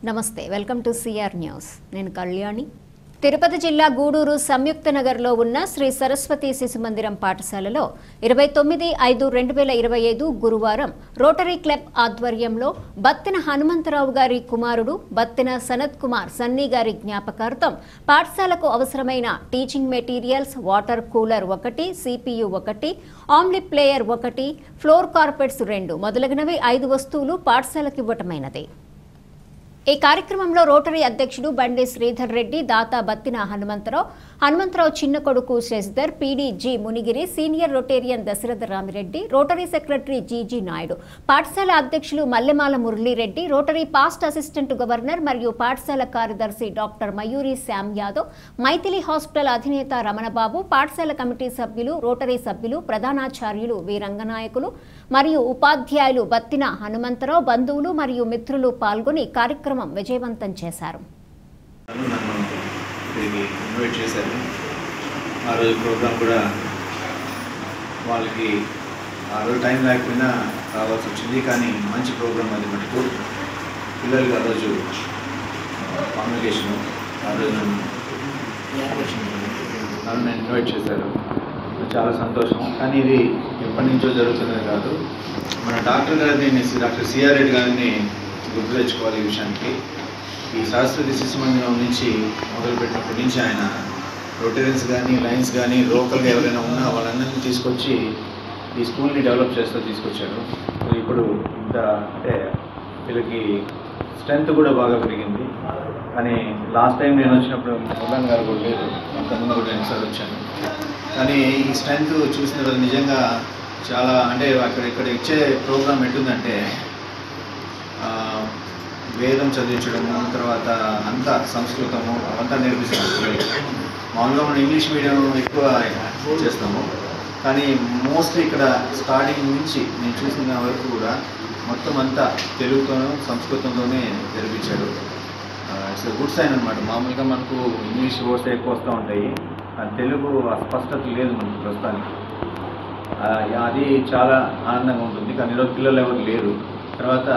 నమస్తే welcome to CR news నేను కళ్యాణి తిరుపతి జిల్లా గూడూరు సంయుక్త నగర్లో ఉన్న శ్రీ సరస్వతి శిశు మందిరం పాఠశాలలో 29/5/2025 గురువారం రోటరీ క్లబ్ ఆధ్వర్యంలో బత్తిన హనుమంతరావు గారి కుమారుడు బత్తిన సనత్ కుమార్ సన్నీ గారి జ్ఞాపకార్థం పాఠశాలకు అవసరమైన teaching materials water cooler 1 CPU 1 omelette player 1 floor carpets 2 మొదలగునవి 5 వస్తువులు పాఠశాలకు ఇవ్వటమైనది। ఈ కార్యక్రమంలో రోటరీ అధ్యక్షుడు బండి శ్రీధర్ రెడ్డి దాతా బత్తిన హనుమంతరావు చిన్న కొడుకు Sasidhar PDG Munigiri senior Rotarian Dasaratha Ramireddy Rotary secretary GG Naidu పాఠశాల అధ్యక్షులు Mallemala Muralireddy Rotary past assistant governor మరియు పాఠశాల కార్యదర్శి డాక్టర్ మయూరి శ్యామ్ యాదవ్ మైథిలి హాస్పిటల్ అధినేత రమణబాబు పాఠశాల కమిటీ సభ్యులు రోటరీ సభ్యులు ప్రధానాచార్యులు వీరంగనాయకులు మరియు ఉపాధ్యాయులు బత్తిన హనుమంతరావు బంధువులు మరియు మిత్రులు పాల్గొని కార్యక్రమం విజయవంతం చేశారు। ఇన్వైట్ చేశారు ఆ రోజు ప్రోగ్రామ్ కూడా వాళ్ళకి ఆ రోజు టైం లేకపోయినా రావాల్సి వచ్చింది, కానీ మంచి ప్రోగ్రామ్ అది మటుకు పిల్లలకి ఆ రోజు కమ్యూనికేషను ఆ రోజు నన్ను ఇన్వైట్ చేశారు, చాలా సంతోషం। కానీ ఇది ఎప్పటి నుంచో జరుగుతున్నది కాదు, మన డాక్టర్ గారిని డాక్టర్ సిఆర్ రెడ్డి గారిని గుర్తు తెచ్చుకోవాలి ఈ విషయానికి। ఈ సరస్వతి శిశు మందిరం నుంచి మొదలుపెట్టినప్పటి నుంచి ఆయన రొటేరియన్స్ కానీ లైన్స్ కానీ లోకల్గా ఎవరైనా ఉన్నా వాళ్ళందరినీ తీసుకొచ్చి ఈ స్కూల్ని డెవలప్ చేస్తూ తీసుకొచ్చారు। ఇప్పుడు ఇంత అంటే వీళ్ళకి స్ట్రెంత్ కూడా బాగా పెరిగింది। కానీ లాస్ట్ టైం నేను వచ్చినప్పుడు మురళన్ గారు కూడా లేదు, అంతకుముందు కూడా నేను సార్ వచ్చాను, కానీ ఈ స్ట్రెంత్ చూసిన తర్వాత నిజంగా చాలా అంటే ఇక్కడ ఇచ్చే ప్రోగ్రామ్ ఎట్టుందంటే వేదం చదివించడము, తర్వాత అంతా సంస్కృతము అవంతా నేర్పిస్తాము। మామూలుగా మనం ఇంగ్లీష్ మీడియం ఎక్కువ చేస్తాము, కానీ మోస్ట్లీ ఇక్కడ స్టార్టింగ్ నుంచి నేను చూసిన వరకు కూడా మొత్తం అంతా తెలుగుతోనూ సంస్కృతంతోనే జరిపించాడు। ఇట్స్ గుడ్ సైన్ అనమాట। మామూలుగా మనకు ఇంగ్లీష్ వర్డ్స్ ఎక్కువ వస్తూ ఉంటాయి, తెలుగు స్పష్టత లేదు మనకు ప్రస్తుతానికి, అది చాలా ఆనందంగా ఉంటుంది। కానీ ఈరోజు పిల్లలు ఎవరు లేరు। తర్వాత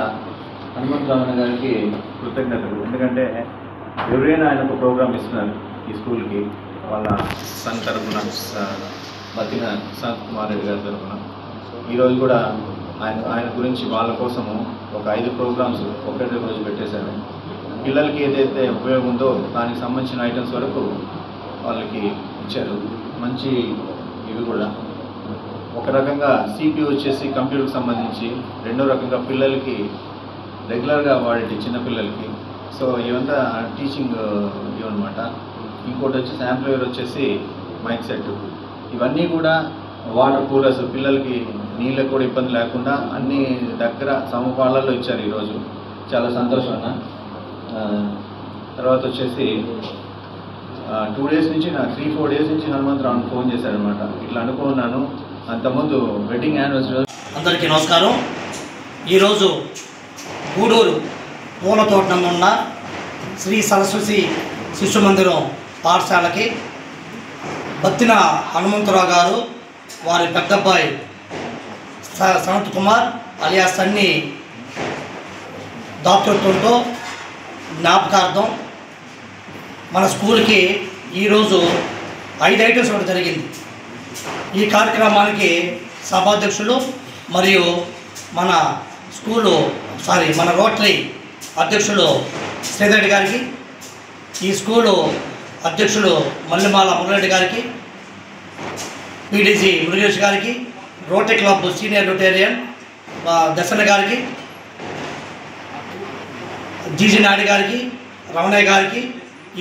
హనుమంతరావు గారికి కృతజ్ఞతలు, ఎందుకంటే ఎవరైనా ఆయన ఒక ప్రోగ్రామ్ ఇస్తున్నారు ఈ స్కూల్కి వాళ్ళ సన్ తరఫున బత్తిన సనత్ కుమార్ రెడ్డి గారి తరఫున। ఈరోజు కూడా ఆయన గురించి వాళ్ళ కోసము ఒక 5 ప్రోగ్రామ్స్ ఒకటే రోజు పెట్టేశారు। పిల్లలకి ఏదైతే ఉపయోగం ఉందో దానికి సంబంధించిన ఐటమ్స్ వరకు వాళ్ళకి ఇచ్చారు, మంచి ఇవి కూడా। ఒక రకంగా CPU వచ్చేసి కంప్యూటర్కి సంబంధించి, రెండో రకంగా పిల్లలకి రెగ్యులర్గా వాడే చిన్నపిల్లలకి, సో ఇవంతా టీచింగ్ ఇవన్నమాట। ఇంకోటి వచ్చేసి యాంప్లిఫైయర్ వచ్చేసి మైక్ సెట్, ఇవన్నీ కూడా వాటర్ కూలర్స్ పిల్లలకి నీళ్ళకి కూడా ఇబ్బంది లేకుండా అన్ని దగ్గర సమపాళ్ళల్లో ఇచ్చారు ఈరోజు, చాలా సంతోషం అన్న। తర్వాత వచ్చేసి 2 days నుంచి 3-4 days నుంచి హనుమంతరావు ఫోన్ చేశారనమాట, ఇట్లా అనుకున్నాను అంతకుముందు వెడ్డింగ్ యానివర్సరీ। అందరికీ నమస్కారం। ఈరోజు గూడూరు పూలతోటం ఉన్న శ్రీ సరస్వతి శిశు మందిరం పాఠశాలకి బత్తిన హనుమంతరావు గారు వారి పెద్దబ్బాయి సనత్ కుమార్ అలియా సన్నీ దాతృత్వంతో జ్ఞాపకార్థం మన స్కూల్కి ఈరోజు 5 ఐటమ్స్ ఇవ్వడం జరిగింది। ఈ కార్యక్రమానికి సభాధ్యక్షులు మరియు మన రోటరీ అధ్యక్షులు శ్రీధర్ గారికి, ఈ స్కూలు అధ్యక్షులు మల్లెమాల మురళి గారికి, పీడీజీ మురుగేష్ గారికి, Rotary Club senior Rotarian Dasharatha గారికి, జీజీ నాయుడు గారికి, రమణయ్య గారికి,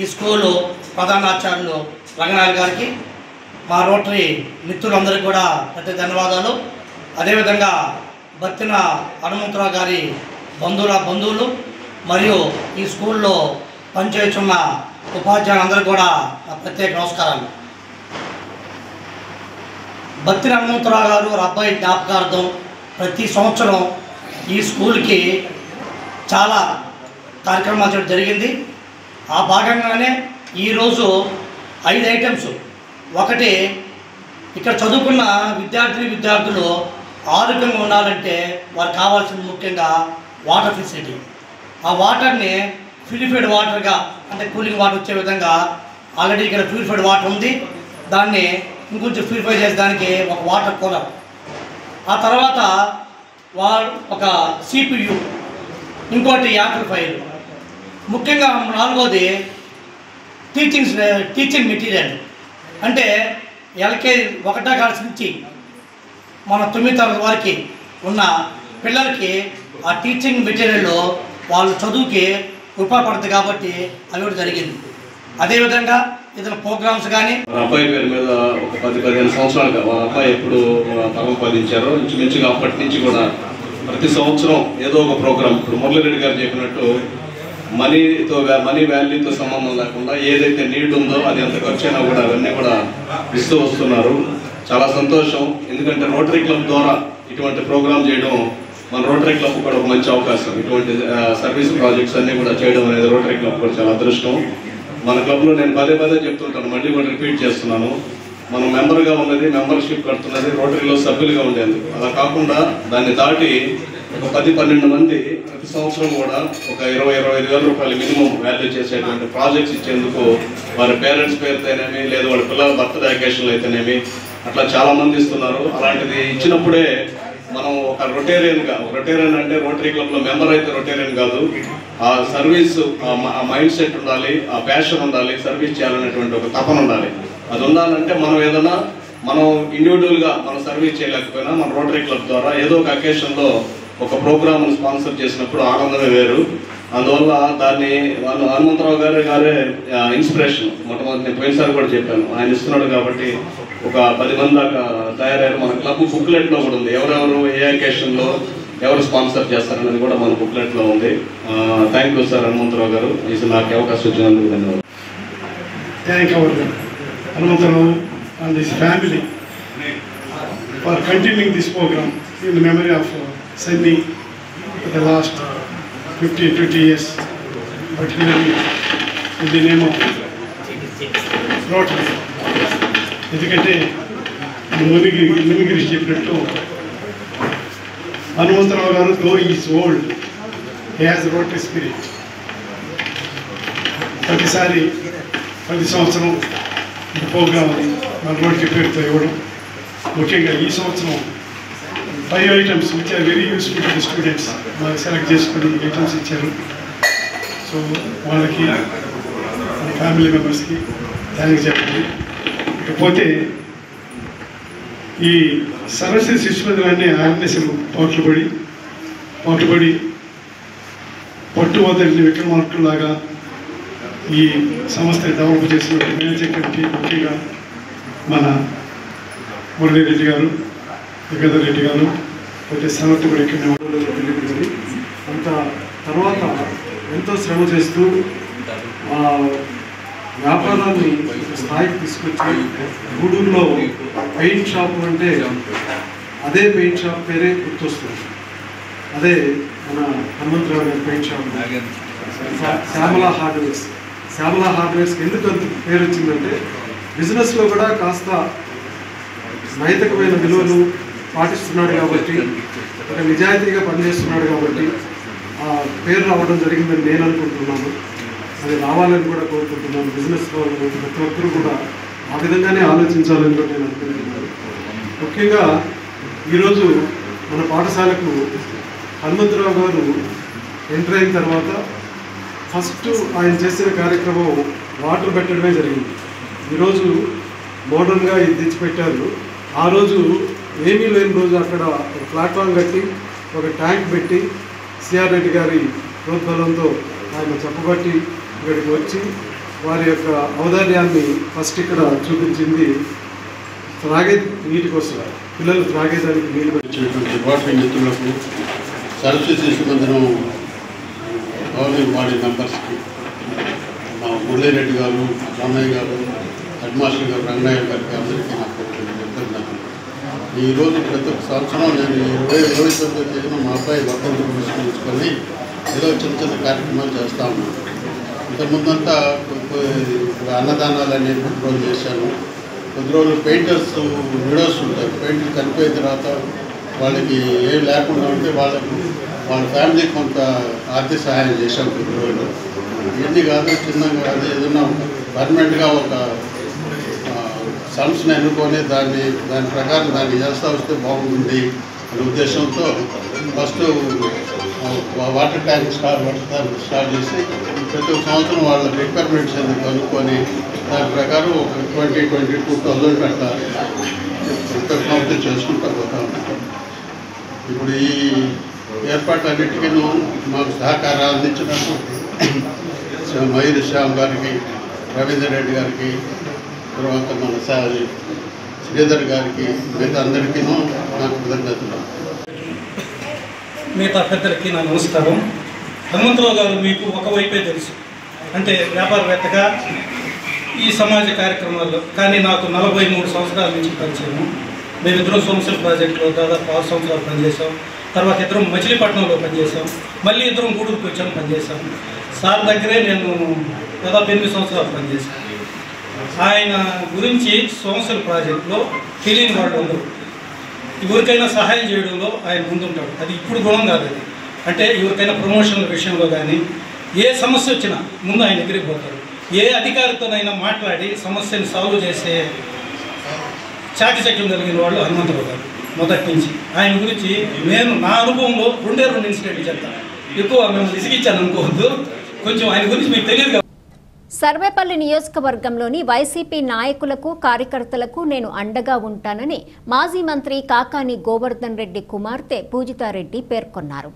ఈ స్కూలు ప్రధానాచార్యులు రంగనాథ్ గారికి, మా రోటరీ మిత్రులందరికీ కూడా పెద్ద ధన్యవాదాలు। అదేవిధంగా బత్తిన హనుమంతరావు గారి బంధువులు మరియు ఈ స్కూల్లో పనిచేస్తున్న ఉపాధ్యాయులందరూ కూడా నా ప్రత్యేక నమస్కారాలు। బత్తిన హనుమంతరావు గారు వారి అబ్బాయి జ్ఞాపకార్థం ప్రతి సంవత్సరం ఈ స్కూల్కి చాలా కార్యక్రమాలు చేయడం జరిగింది। ఆ భాగంగానే ఈరోజు 5 ఐటమ్స్, ఒకటి ఇక్కడ చదువుకున్న విద్యార్థులు ఆరోగ్యంగా ఉండాలంటే వారికి కావాల్సింది ముఖ్యంగా వాటర్ ఫెసిలిటీ। ఆ వాటర్ని ప్యూరిఫైడ్ వాటర్గా అంటే కూలింగ్ వాటర్ వచ్చే విధంగా ఆల్రెడీ ఇక్కడ ప్యూరిఫైడ్ వాటర్ ఉంది. దాన్ని ఇంకొంచెం ప్యూరిఫై చేసేదానికి ఒక వాటర్ కూలర్, ఆ తర్వాత ఒక CPU, ఇంకోటి యాంప్లిఫైర్, ముఖ్యంగా నాలుగోది టీచింగ్ మెటీరియల్. అంటే LKG 1వ క్లాస్ నుంచి మన 9వ తరగతి వారికి ఉన్న పిల్లలకి ఆ టీచింగ్ మెటీరియల్లో వాళ్ళు చదువుకి ఉపయోగపడుతుంది కాబట్టి అవి కూడా జరిగింది. అదేవిధంగా ఇతర ప్రోగ్రామ్స్ కానీ అబ్బాయి పేరు మీద ఒక 10-15 సంవత్సరాలుగా వాళ్ళ అబ్బాయి ఎప్పుడు పరమపదించారో ఇంచుమించుగా అప్పటి నుంచి కూడా ప్రతి సంవత్సరం ఏదో ఒక ప్రోగ్రామ్, ఇప్పుడు మురళీరెడ్డి గారు చెప్పినట్టు మనీ వాల్యూతో సంబంధం లేకుండా ఏదైతే నీడ్ ఉందో అది ఎంత ఖర్చు అయినా కూడా అవన్నీ కూడా ఇస్తూ వస్తున్నారు. చాలా సంతోషం. ఎందుకంటే రోటరీ క్లబ్ ద్వారా ఇటువంటి ప్రోగ్రామ్ చేయడం మన రోటరీ క్లబ్ కూడా ఒక మంచి అవకాశం. ఇటువంటి సర్వీస్ ప్రాజెక్ట్స్ అన్నీ కూడా చేయడం అనేది రోటరీ క్లబ్ కూడా చాలా అదృష్టం. మన క్లబ్లో నేను పదే చెప్తుంటాను, మళ్ళీ కూడా రిపీట్ చేస్తున్నాను, మనం మెంబర్గా ఉన్నది, మెంబర్షిప్ కడుతున్నది రోటరీలో సభ్యులుగా ఉండేది. అలా కాకుండా దాన్ని దాటి ఒక 10-12 మంది ప్రతి సంవత్సరం కూడా ఒక 20-25 వేల రూపాయలు మినిమం వాల్యూ చేసేటువంటి ప్రాజెక్ట్స్ ఇచ్చేందుకు వారి పేరెంట్స్ పేరుతోనేమి లేదా వాళ్ళ పిల్లల బర్త్డే అకేషన్లు అయితేనేమి అట్లా చాలామంది ఇస్తున్నారు. అలాంటిది ఇచ్చినప్పుడే మనం ఒక రొటేరియన్ అంటే రోటరీ క్లబ్లో మెంబర్ అయితే రొటేరియన్ కాదు, ఆ సర్వీస్ ఆ మైండ్ సెట్ ఉండాలి, ఆ ప్యాషన్ ఉండాలి, సర్వీస్ చేయాలనేటువంటి ఒక తపన ఉండాలి. అది ఉండాలంటే మనం ఇండివిజువల్గా మనం సర్వీస్ చేయలేకపోయినా మన రోటరీ క్లబ్ ద్వారా ఏదో ఒక అకేషన్లో ఒక ప్రోగ్రామ్ను స్పాన్సర్ చేసినప్పుడు ఆనందమే వేరు. అందువల్ల దాన్ని వాళ్ళు హనుమంతరావు గారే ఇన్స్పిరేషన్. మొట్టమొదటి నేను పోయినసారి కూడా చెప్పాను, ఆయన ఇస్తున్నాడు కాబట్టి ఒక 10 మంది దాకా తయారయ్యారు. మన క్లబ్ బుక్లెట్లో కూడా ఉంది, ఎవరెవరు ఏ అకేషన్లో ఎవరు స్పాన్సర్ చేస్తారనేది కూడా మన బుక్లెట్లో ఉంది. థ్యాంక్ యూ సార్ హనుమంతరావు గారు, నాకు అవకాశం ఇచ్చినందుకు ధన్యవాదాలు. Thank our Hanumantarao and his family for continuing this program in the memory of Sunny for the last 15-20 years, particularly in the name of Rotary. ఎందుకంటే మునిగిరి చెప్పినట్టు హనుమంతరావు గారు though is old, he has rotary spirit. ప్రతి సంవత్సరం ఈ programme మన రోడ్కి పేరుతో ఇవ్వడం, ముఖ్యంగా ఈ సంవత్సరం 5 items which are very useful to the students మనకు సెలెక్ట్ చేసుకుని ఐటమ్స్ ఇచ్చారు. సో వాళ్ళకి ఫ్యామిలీ మెంబర్స్కి థ్యాంక్స్ చెప్పండి. ఇకపోతే ఈ సరస్వతి శిశుమందిరాన్ని ఆర్ఎన్ఎస్ఎల్ పాటుపడి పట్టు వదలని విక్రమార్కులాగా ఈ సంస్థని డెవలప్ చేసిన మేనేజర్ కమిటీ, ముఖ్యంగా మన మురళీరెడ్డి గారు, యుగధర్ రెడ్డి గారు, అయితే సనత్ కూడా ఇక్కడ తెలియదు. అంత తర్వాత ఎంతో శ్రమ చేస్తూ వ్యాపారాన్ని స్థాయికి తీసుకొచ్చి గూడూరులో పెయింట్ షాప్ అంటే అదే పెయింట్ షాప్ పేరే గుర్తొస్తుంది. అదే మన హనుమంతరావు గారి పెయింట్ షాప్, శ్యామలా హార్డ్వేర్స్కి ఎందుకు అంత పేరు వచ్చిందంటే బిజినెస్లో కూడా కాస్త నైతికమైన విలువలు పాటిస్తున్నాడు కాబట్టి, ఒక నిజాయితీగా పనిచేస్తున్నాడు కాబట్టి ఆ పేరు రావడం జరిగిందని నేను అనుకుంటున్నాను. అది రావాలని కూడా కోరుకుంటున్నాను. బిజినెస్లో ప్రతి ఒక్కరు కూడా ఆ విధంగానే ఆలోచించాలని కూడా నేను అనుకుంటున్నాను. ముఖ్యంగా ఈరోజు మన పాఠశాలకు హనుమంతరావు గారు ఎంటర్ అయిన తర్వాత ఫస్ట్ ఆయన చేసిన కార్యక్రమం వాటర్ పెట్టడమే జరిగింది. ఈరోజు మోడర్న్గా ఇది తెచ్చిపెట్టారు. ఆ రోజు ఏమీ లేని రోజు అక్కడ ఒక ప్లాట్ఫామ్ కట్టి ఒక ట్యాంక్ పెట్టి సిఆర్ రెడ్డి గారి ప్రోద్బలంతో ఆయన చెప్పబట్టి ఇక్కడికి వచ్చి వారి యొక్క ఔదార్యాన్ని ఫస్ట్ ఇక్కడ చూపించింది. త్రాగే నీటి కోసం, పిల్లలు త్రాగేదానికి నీళ్ళు వచ్చినటువంటి రోటరీ మిత్రులకు, సరస్వతి శిశుమందిరం గవర్నింగ్ బాడీ మెంబర్స్కి, మా మురళీరెడ్డి గారు, రామయ్య గారు, హెడ్ మాస్టర్ గారు, రంగనాయక్ గారికి అందరికీ నాకు చెప్తున్నాను. ఈరోజు ప్రతి ఒక్క సంవత్సరం నేను 29వ తేదీన మా అబ్బాయి వర్ధంతి పురస్కరించుకొని ఏదో చిన్న కార్యక్రమాలు చేస్తూ ఉన్నాను. ఇంతకుముందంతా అన్నదానాలు అనేవి రోజు చేశాను. కొద్ది రోజులు పెయింటర్స్ విడోస్ ఉంటాయి, పెయింటర్స్ చనిపోయిన తర్వాత వాళ్ళకి ఏం లేకుండా ఉంటే వాళ్ళ ఫ్యామిలీకి కొంత ఆర్థిక సహాయం చేశాం కొద్ది రోజులు. ఇవన్నీ కాదు, చిన్నగా కాదు, ఏదన్నా పర్మనెంట్గా ఒక సంస్థను ఎన్నుకొని దాని ప్రకారం దాన్ని చేస్తూ వస్తే బాగుంటుంది అనే ఉద్దేశంతో ఫస్ట్ వాటర్ ట్యాంక్ స్టార్ట్ చేసి ప్రతి ఒక్క సంవత్సరం వాళ్ళ రిక్వైర్మెంట్స్ అన్ని కనుక్కొని దాని ప్రకారం ఒక 22,000 అట్లా ప్రతి సంవత్సరం చేసుకుంటూ పోతా ఉంటాం. ఇప్పుడు ఈ ఏర్పాట్లన్నిటికీ మాకు సహకారాలు అందించినట్టు మయూరి శ్యామ్ గారికి, రవీందర్ రెడ్డి గారికి, తర్వాత మన శ్రీధర్ గారికి, మిగతా అందరికీ నాకు కృతజ్ఞతలు. మిగతా పెద్దలకి నా నమస్కారం. హనుమంతరావు గారు మీకు ఒకవైపే తెలుసు, అంటే వ్యాపారవేత్తగా ఈ సమాజ కార్యక్రమాల్లో, కానీ నాకు 43 సంవత్సరాల నుంచి పరిచయము. మేమిద్దరం సోమశిల ప్రాజెక్టులో దాదాపు 6 సంవత్సరాలు పనిచేసాం. తర్వాత ఇద్దరం మచిలీపట్నంలో పనిచేసాం. మళ్ళీ ఇద్దరం గూడూరుకి వచ్చాము, పనిచేసాం. సార్ దగ్గరే నేను దాదాపు 8 సంవత్సరాలు పనిచేశాను. ఆయన గురించి సోమశిల ప్రాజెక్టులో తెలియని వాళ్ళు ఉండరు. ఎవరికైనా సహాయం చేయడంలో ఆయన ముందుంటాడు. అది ఇప్పుడు గుణం కాదు. అది అంటే ఎవరికైనా ప్రమోషన్ల విషయంలో కానీ ఏ సమస్య వచ్చినా ముందు ఆయన దగ్గరికి పోతారు. ఏ అధికారితోనైనా మాట్లాడి సమస్యను సాల్వ్ చేసే చాకచక్యం కలిగిన వాళ్ళు హనుమంతరావు గారు మొదటి నుంచి. ఆయన గురించి నేను నా అనుభవంలో 2 ఇన్సిడెంట్లు చెప్తాను. ఎక్కువ మేము విసిగించాను అనుకోవద్దు, కొంచెం ఆయన గురించి మీకు తెలియదు. సర్వేపల్లి నియోజకవర్గంలోని వైసీపీ నాయకులకు, కార్యకర్తలకు నేను అండగా ఉంటానని మాజీ మంత్రి కాకాని గోవర్ధన్ రెడ్డి కుమార్తె పూజితారెడ్డి పేర్కొన్నారు.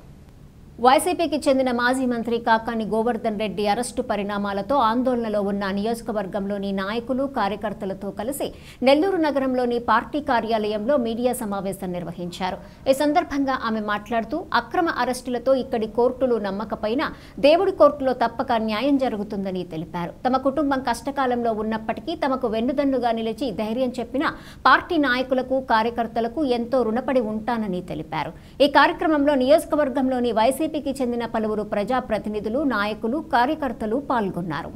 వైసీపీకి చెందిన మాజీ మంత్రి కాకాని గోవర్ధన్ రెడ్డి అరెస్టు పరిణామాలతో ఆందోళనలో ఉన్న నియోజకవర్గంలోని నాయకులు, కార్యకర్తలతో కలిసి నెల్లూరు నగరంలోని పార్టీ కార్యాలయంలో మీడియా సమావేశం నిర్వహించారు. ఈ సందర్భంగా ఆమె మాట్లాడుతూ అక్రమ అరెస్టులతో ఇక్కడి కోర్టులు నమ్మకపోయినా దేవుడి కోర్టులో తప్పక న్యాయం జరుగుతుందని తెలిపారు. తమ కుటుంబం కష్టకాలంలో ఉన్నప్పటికీ తమకు వెన్నుదన్నుగా నిలిచి ధైర్యం చెప్పిన పార్టీ నాయకులకు, కార్యకర్తలకు ఎంతో రుణపడి ఉంటానని తెలిపారు. ఈ కార్యక్రమంలో నియోజకవర్గంలోని వైసీపీకి చెందిన పలువురు ప్రజాప్రతినిధులు, నాయకులు, కార్యకర్తలు పాల్గొన్నారు.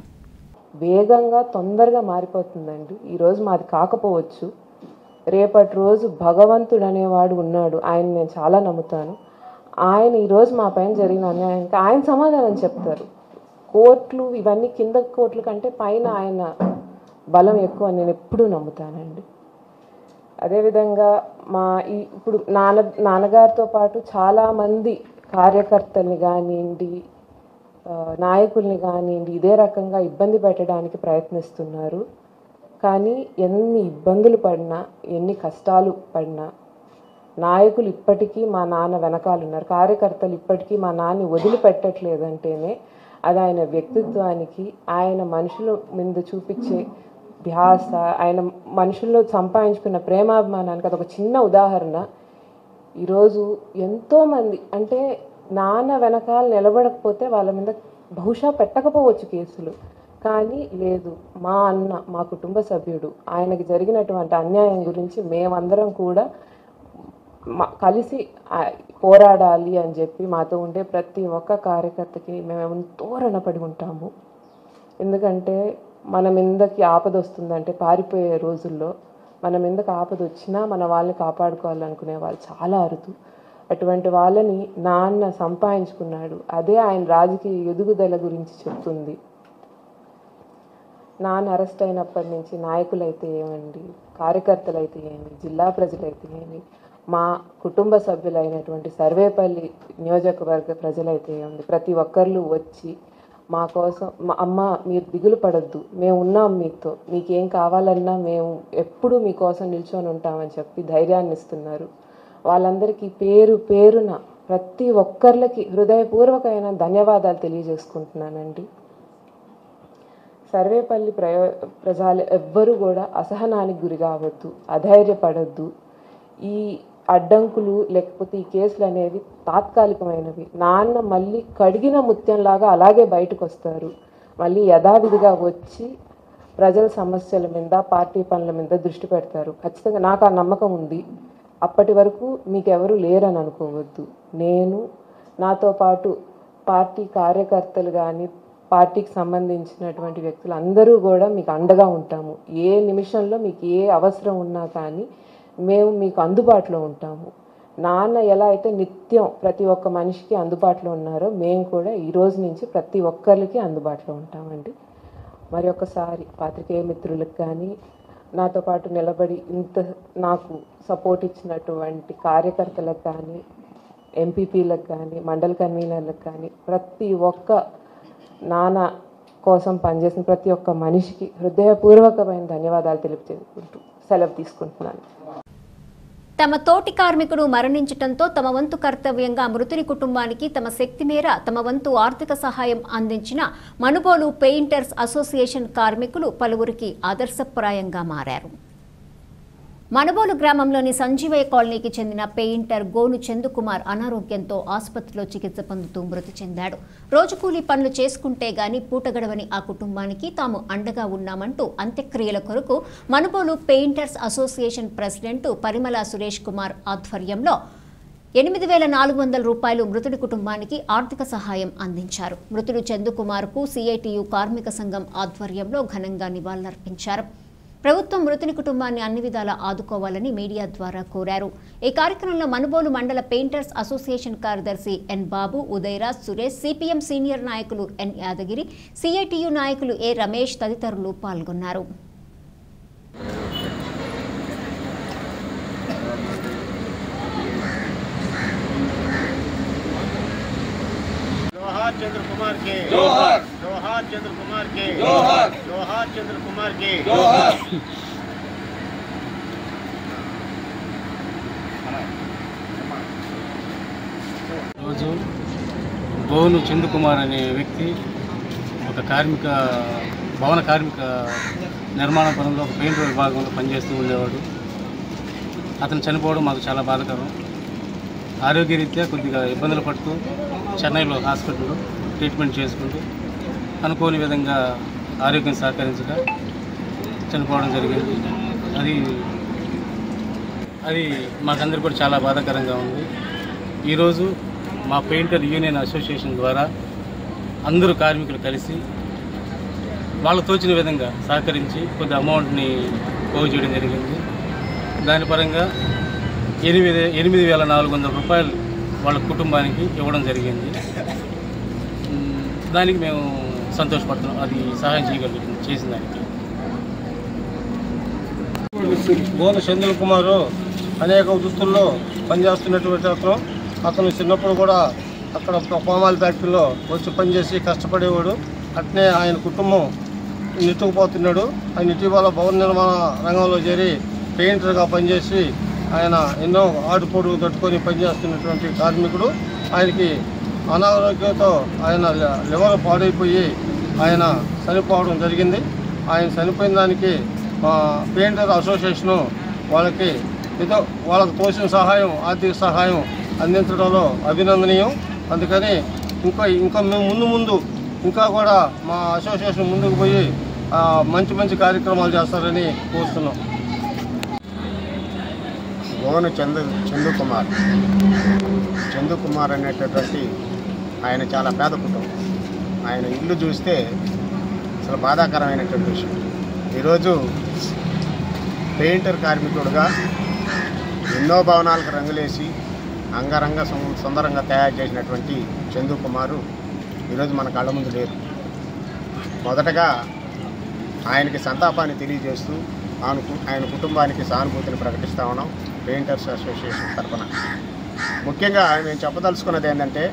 వేగంగా తొందరగా మారిపోతుందండి. ఈరోజు మాది కాకపోవచ్చు, రేపటి రోజు భగవంతుడు అనేవాడు ఉన్నాడు. ఆయన నేను చాలా నమ్ముతాను. ఆయన ఈరోజు మా పైన జరిగిన అన్యాయానికి ఆయన సమాధానం చెప్తారు. కోర్టులు ఇవన్నీ కింద కోర్టుల కంటే పైన ఆయన బలం ఎక్కువ నేను ఎప్పుడూ నమ్ముతానండి. అదేవిధంగా ఇప్పుడు నాన్నగారితో పాటు చాలామంది కార్యకర్తల్ని కానివ్వండి, నాయకుల్ని కానివ్వండి ఇదే రకంగా ఇబ్బంది పెట్టడానికి ప్రయత్నిస్తున్నారు. కానీ ఎన్ని ఇబ్బందులు పడినా, ఎన్ని కష్టాలు పడినా నాయకులు ఇప్పటికీ మా నాన్న వెనకాలన్నారు. కార్యకర్తలు ఇప్పటికీ మా నాన్ని వదిలిపెట్టట్లేదంటేనే అది ఆయన వ్యక్తిత్వానికి, ఆయన మనుషుల మీద చూపించే ధ్యాస, ఆయన మనుషుల్లో సంపాదించుకున్న ప్రేమాభిమానానికి అదొక చిన్న ఉదాహరణ. ఈరోజు ఎంతోమంది అంటే నాన్న వెనకాల నిలబడకపోతే వాళ్ళ మీద బహుశా పెట్టకపోవచ్చు కేసులు, కానీ లేదు, మా అన్న, మా కుటుంబ సభ్యుడు, ఆయనకి జరిగినటువంటి అన్యాయం గురించి మేమందరం కూడా కలిసి పోరాడాలి అని చెప్పి మాతో ఉండే ప్రతి ఒక్క కార్యకర్తకి మేము ఎంతో రుణపడి ఉంటాము. ఎందుకంటే మన మీదకి ఆపద వస్తుందంటే పారిపోయే రోజుల్లో మన మీదకి ఆపద వచ్చినా మన వాళ్ళని కాపాడుకోవాలనుకునే వాళ్ళు చాలా అరుదు. అటువంటి వాళ్ళని నాన్న సంపాదించుకున్నాడు. అదే ఆయన రాజకీయ ఎదుగుదల గురించి చెప్తుంది. నాన్న అరెస్ట్ అయినప్పటి నుంచి నాయకులైతే ఏమండి, కార్యకర్తలైతే ఏమి, జిల్లా ప్రజలైతే ఏమి, మా కుటుంబ సభ్యులైనటువంటి సర్వేపల్లి నియోజకవర్గ ప్రజలైతే ఏమండి, ప్రతి ఒక్కళ్ళు వచ్చి మా కోసం, మా అమ్మ మీరు దిగులు పడద్దు, మేము ఉన్నాం మీతో, మీకేం కావాలన్నా మేము ఎప్పుడు మీకోసం నిల్చొని ఉంటామని చెప్పి ధైర్యాన్ని ఇస్తున్నారు. వాళ్ళందరికీ పేరు పేరున ప్రతి ఒక్కరికి హృదయపూర్వకమైన ధన్యవాదాలు తెలియజేసుకుంటున్నానండి. సర్వేపల్లి ప్రజలు ఎవ్వరూ కూడా అసహనానికి గురి కావద్దు, అధైర్యపడద్దు. ఈ అడ్డంకులు లేకపోతే ఈ కేసులు అనేవి తాత్కాలికమైనవి. నాన్న మళ్ళీ కడిగిన ముత్యంలాగా అలాగే బయటకు వస్తారు. మళ్ళీ యథావిధిగా వచ్చి ప్రజల సమస్యల మీద, పార్టీ పనుల మీద దృష్టి పెడతారు. ఖచ్చితంగా నాకు ఆ నమ్మకం ఉంది. అప్పటి వరకు మీకెవరు లేరని అనుకోవద్దు. నేను, నాతో పాటు పార్టీ కార్యకర్తలు కానీ, పార్టీకి సంబంధించినటువంటి వ్యక్తులు అందరూ కూడా మీకు అండగా ఉంటాము. ఏ నిమిషంలో మీకు ఏ అవసరం ఉన్నా కానీ మేము మీకు అందుబాటులో ఉంటాము. నాన్న ఎలా అయితే నిత్యం ప్రతి ఒక్క మనిషికి అందుబాటులో ఉన్నారో మేము కూడా ఈ రోజు నుంచి ప్రతి ఒక్కరికి అందుబాటులో ఉంటామండి. మరి ఒకసారి పాత్రికేయ మిత్రులకు కానీ, నాతో పాటు నిలబడి ఇంత నాకు సపోర్ట్ ఇచ్చినటువంటి కార్యకర్తలకు కానీ, ఎంపీపీలకు కానీ, మండల కన్వీనర్లకు కానీ, ప్రతి ఒక్క నాన్న కోసం పనిచేసిన ప్రతి ఒక్క మనిషికి హృదయపూర్వకమైన ధన్యవాదాలు తెలుపుకుంటూ సెలవు తీసుకుంటున్నాను. తమ తోటి కార్మికుడు మరణించడంతో తమ వంతు కర్తవ్యంగా మృతుని కుటుంబానికి తమ శక్తి మేర తమ వంతు ఆర్థిక సహాయం అందించిన మనుబోలు పెయింటర్స్ అసోసియేషన్ కార్మికులు పలువురికి ఆదర్శప్రాయంగా మారారు. మనుబోలు గ్రామంలోని సంజీవయ్య కాలనీకి చెందిన పెయింటర్ గోను చందుకుమార్ అనారోగ్యంతో ఆసుపత్రిలో చికిత్స పొందుతూ మృతి చెందాడు. రోజు కూలీ పనులు చేసుకుంటే గాని పూటగడవని ఆ కుటుంబానికి తాము అండగా ఉన్నామంటూ అంత్యక్రియల కొరకు మనుబోలు పెయింటర్స్ అసోసియేషన్ ప్రెసిడెంట్ పరిమళ సురేష్ కుమార్ ఆధ్వర్యంలో 8,400 రూపాయలు మృతుడి కుటుంబానికి ఆర్థిక సహాయం అందించారు. మృతుడు చందుకుమార్కు సిఐటియు కార్మిక సంఘం ఆధ్వర్యంలో ఘనంగా నివాళులర్పించారు. ప్రభుత్వం మృతుని కుటుంబాన్ని అన్ని విధాలా ఆదుకోవాలని మీడియా ద్వారా కోరారు. ఈ కార్యక్రమంలో మనుబోలు మండల పెయింటర్స్ అసోసియేషన్ కార్యదర్శి ఎన్ బాబు, ఉదయరాజ్, సురేష్, సిపిఎం సీనియర్ నాయకులు ఎన్ యాదగిరి, సిఐటియు నాయకులు ఏ రమేష్ తదితరులు పాల్గొన్నారు. जोहार चंद्र कुमार के जोहार, जोहार चंद्र कुमार के जोहार, जोहार चंद्र कुमार के जोहार. రోజు గోను చందుకుమార్ అనే వ్యక్తి ఒక భవన కార్మిక నిర్మాణ పనుల్లో ఒక పెయింటర్ విభాగంలో పనిచేస్తూ ఉండేవాడు. అతను చనిపోవడం మాకు చాలా బాధాకరం. ఆరోగ్యరీత్యా కొద్దిగా ఇబ్బందులు పడుతూ చెన్నైలో హాస్పిటల్లో ట్రీట్మెంట్ చేసుకుంటూ అనుకోని విధంగా ఆరోగ్యం సహకరించక చనిపోవడం జరిగింది. అది మాకందరికీ కూడా చాలా బాధాకరంగా ఉంది. ఈరోజు మా పెయింటర్ యూనియన్ అసోసియేషన్ ద్వారా అందరూ కార్మికులు కలిసి వాళ్ళు తోచిన విధంగా సహకరించి కొద్ది అమౌంట్ని పోగు చేయడం జరిగింది. దాని పరంగా 8,400 రూపాయలు వాళ్ళ కుటుంబానికి ఇవ్వడం జరిగింది. దానికి మేము సంతోషపడుతున్నాం. అది సహాయం చేయగలిగింది చేసిన దానికి. గోను చంద్ర కుమారు అనేక వృత్తుల్లో పనిచేస్తున్నటువంటి అతను చిన్నప్పుడు కూడా అక్కడ పామాయిల్ ఫ్యాక్టరీలో వచ్చి పనిచేసి కష్టపడేవాడు. అట్నే ఆయన కుటుంబం నెట్టుకుపోతున్నాడు. ఆయన ఇటీవల భవన నిర్మాణ రంగంలో చేరి పెయింటర్గా పనిచేసి ఆయన ఎన్నో ఆటుపోటు తట్టుకొని పనిచేస్తున్నటువంటి కార్మికుడు. ఆయనకి అనారోగ్యంతో ఆయన లివర్ పాడైపోయి ఆయన చనిపోవడం జరిగింది. ఆయన చనిపోయిన దానికి మా పెయింటర్ అసోసియేషను వాళ్ళకి తోసిన సహాయం, ఆర్థిక సహాయం అందించడంలో అభినందనీయం. అందుకని ఇంకా మేము ముందు ఇంకా కూడా మా అసోసియేషన్ ముందుకు పోయి మంచి కార్యక్రమాలు చేస్తారని కోరుతున్నాం. గోను చందుకుమార్ అనేటటువంటి ఆయన చాలా పేద కుటుంబం. ఆయన ఇల్లు చూస్తే అసలు బాధాకరమైనటువంటి విషయం. ఈరోజు పెయింటర్ కార్మికుడుగా ఎన్నో భవనాలకు రంగులేసి అంగరంగ సుందరంగా తయారు చేసినటువంటి చందుకుమారు ఈరోజు మన కళ్ళ ముందు లేరు. మొదటగా ఆయనకి సంతాపాన్ని తెలియజేస్తూ ఆయన కుటుంబానికి సానుభూతిని ప్రకటిస్తూ ఉన్నాం పెయింటర్స్ అసోసియేషన్ తరఫున. ముఖ్యంగా మేము చెప్పదలుచుకున్నది ఏంటంటే,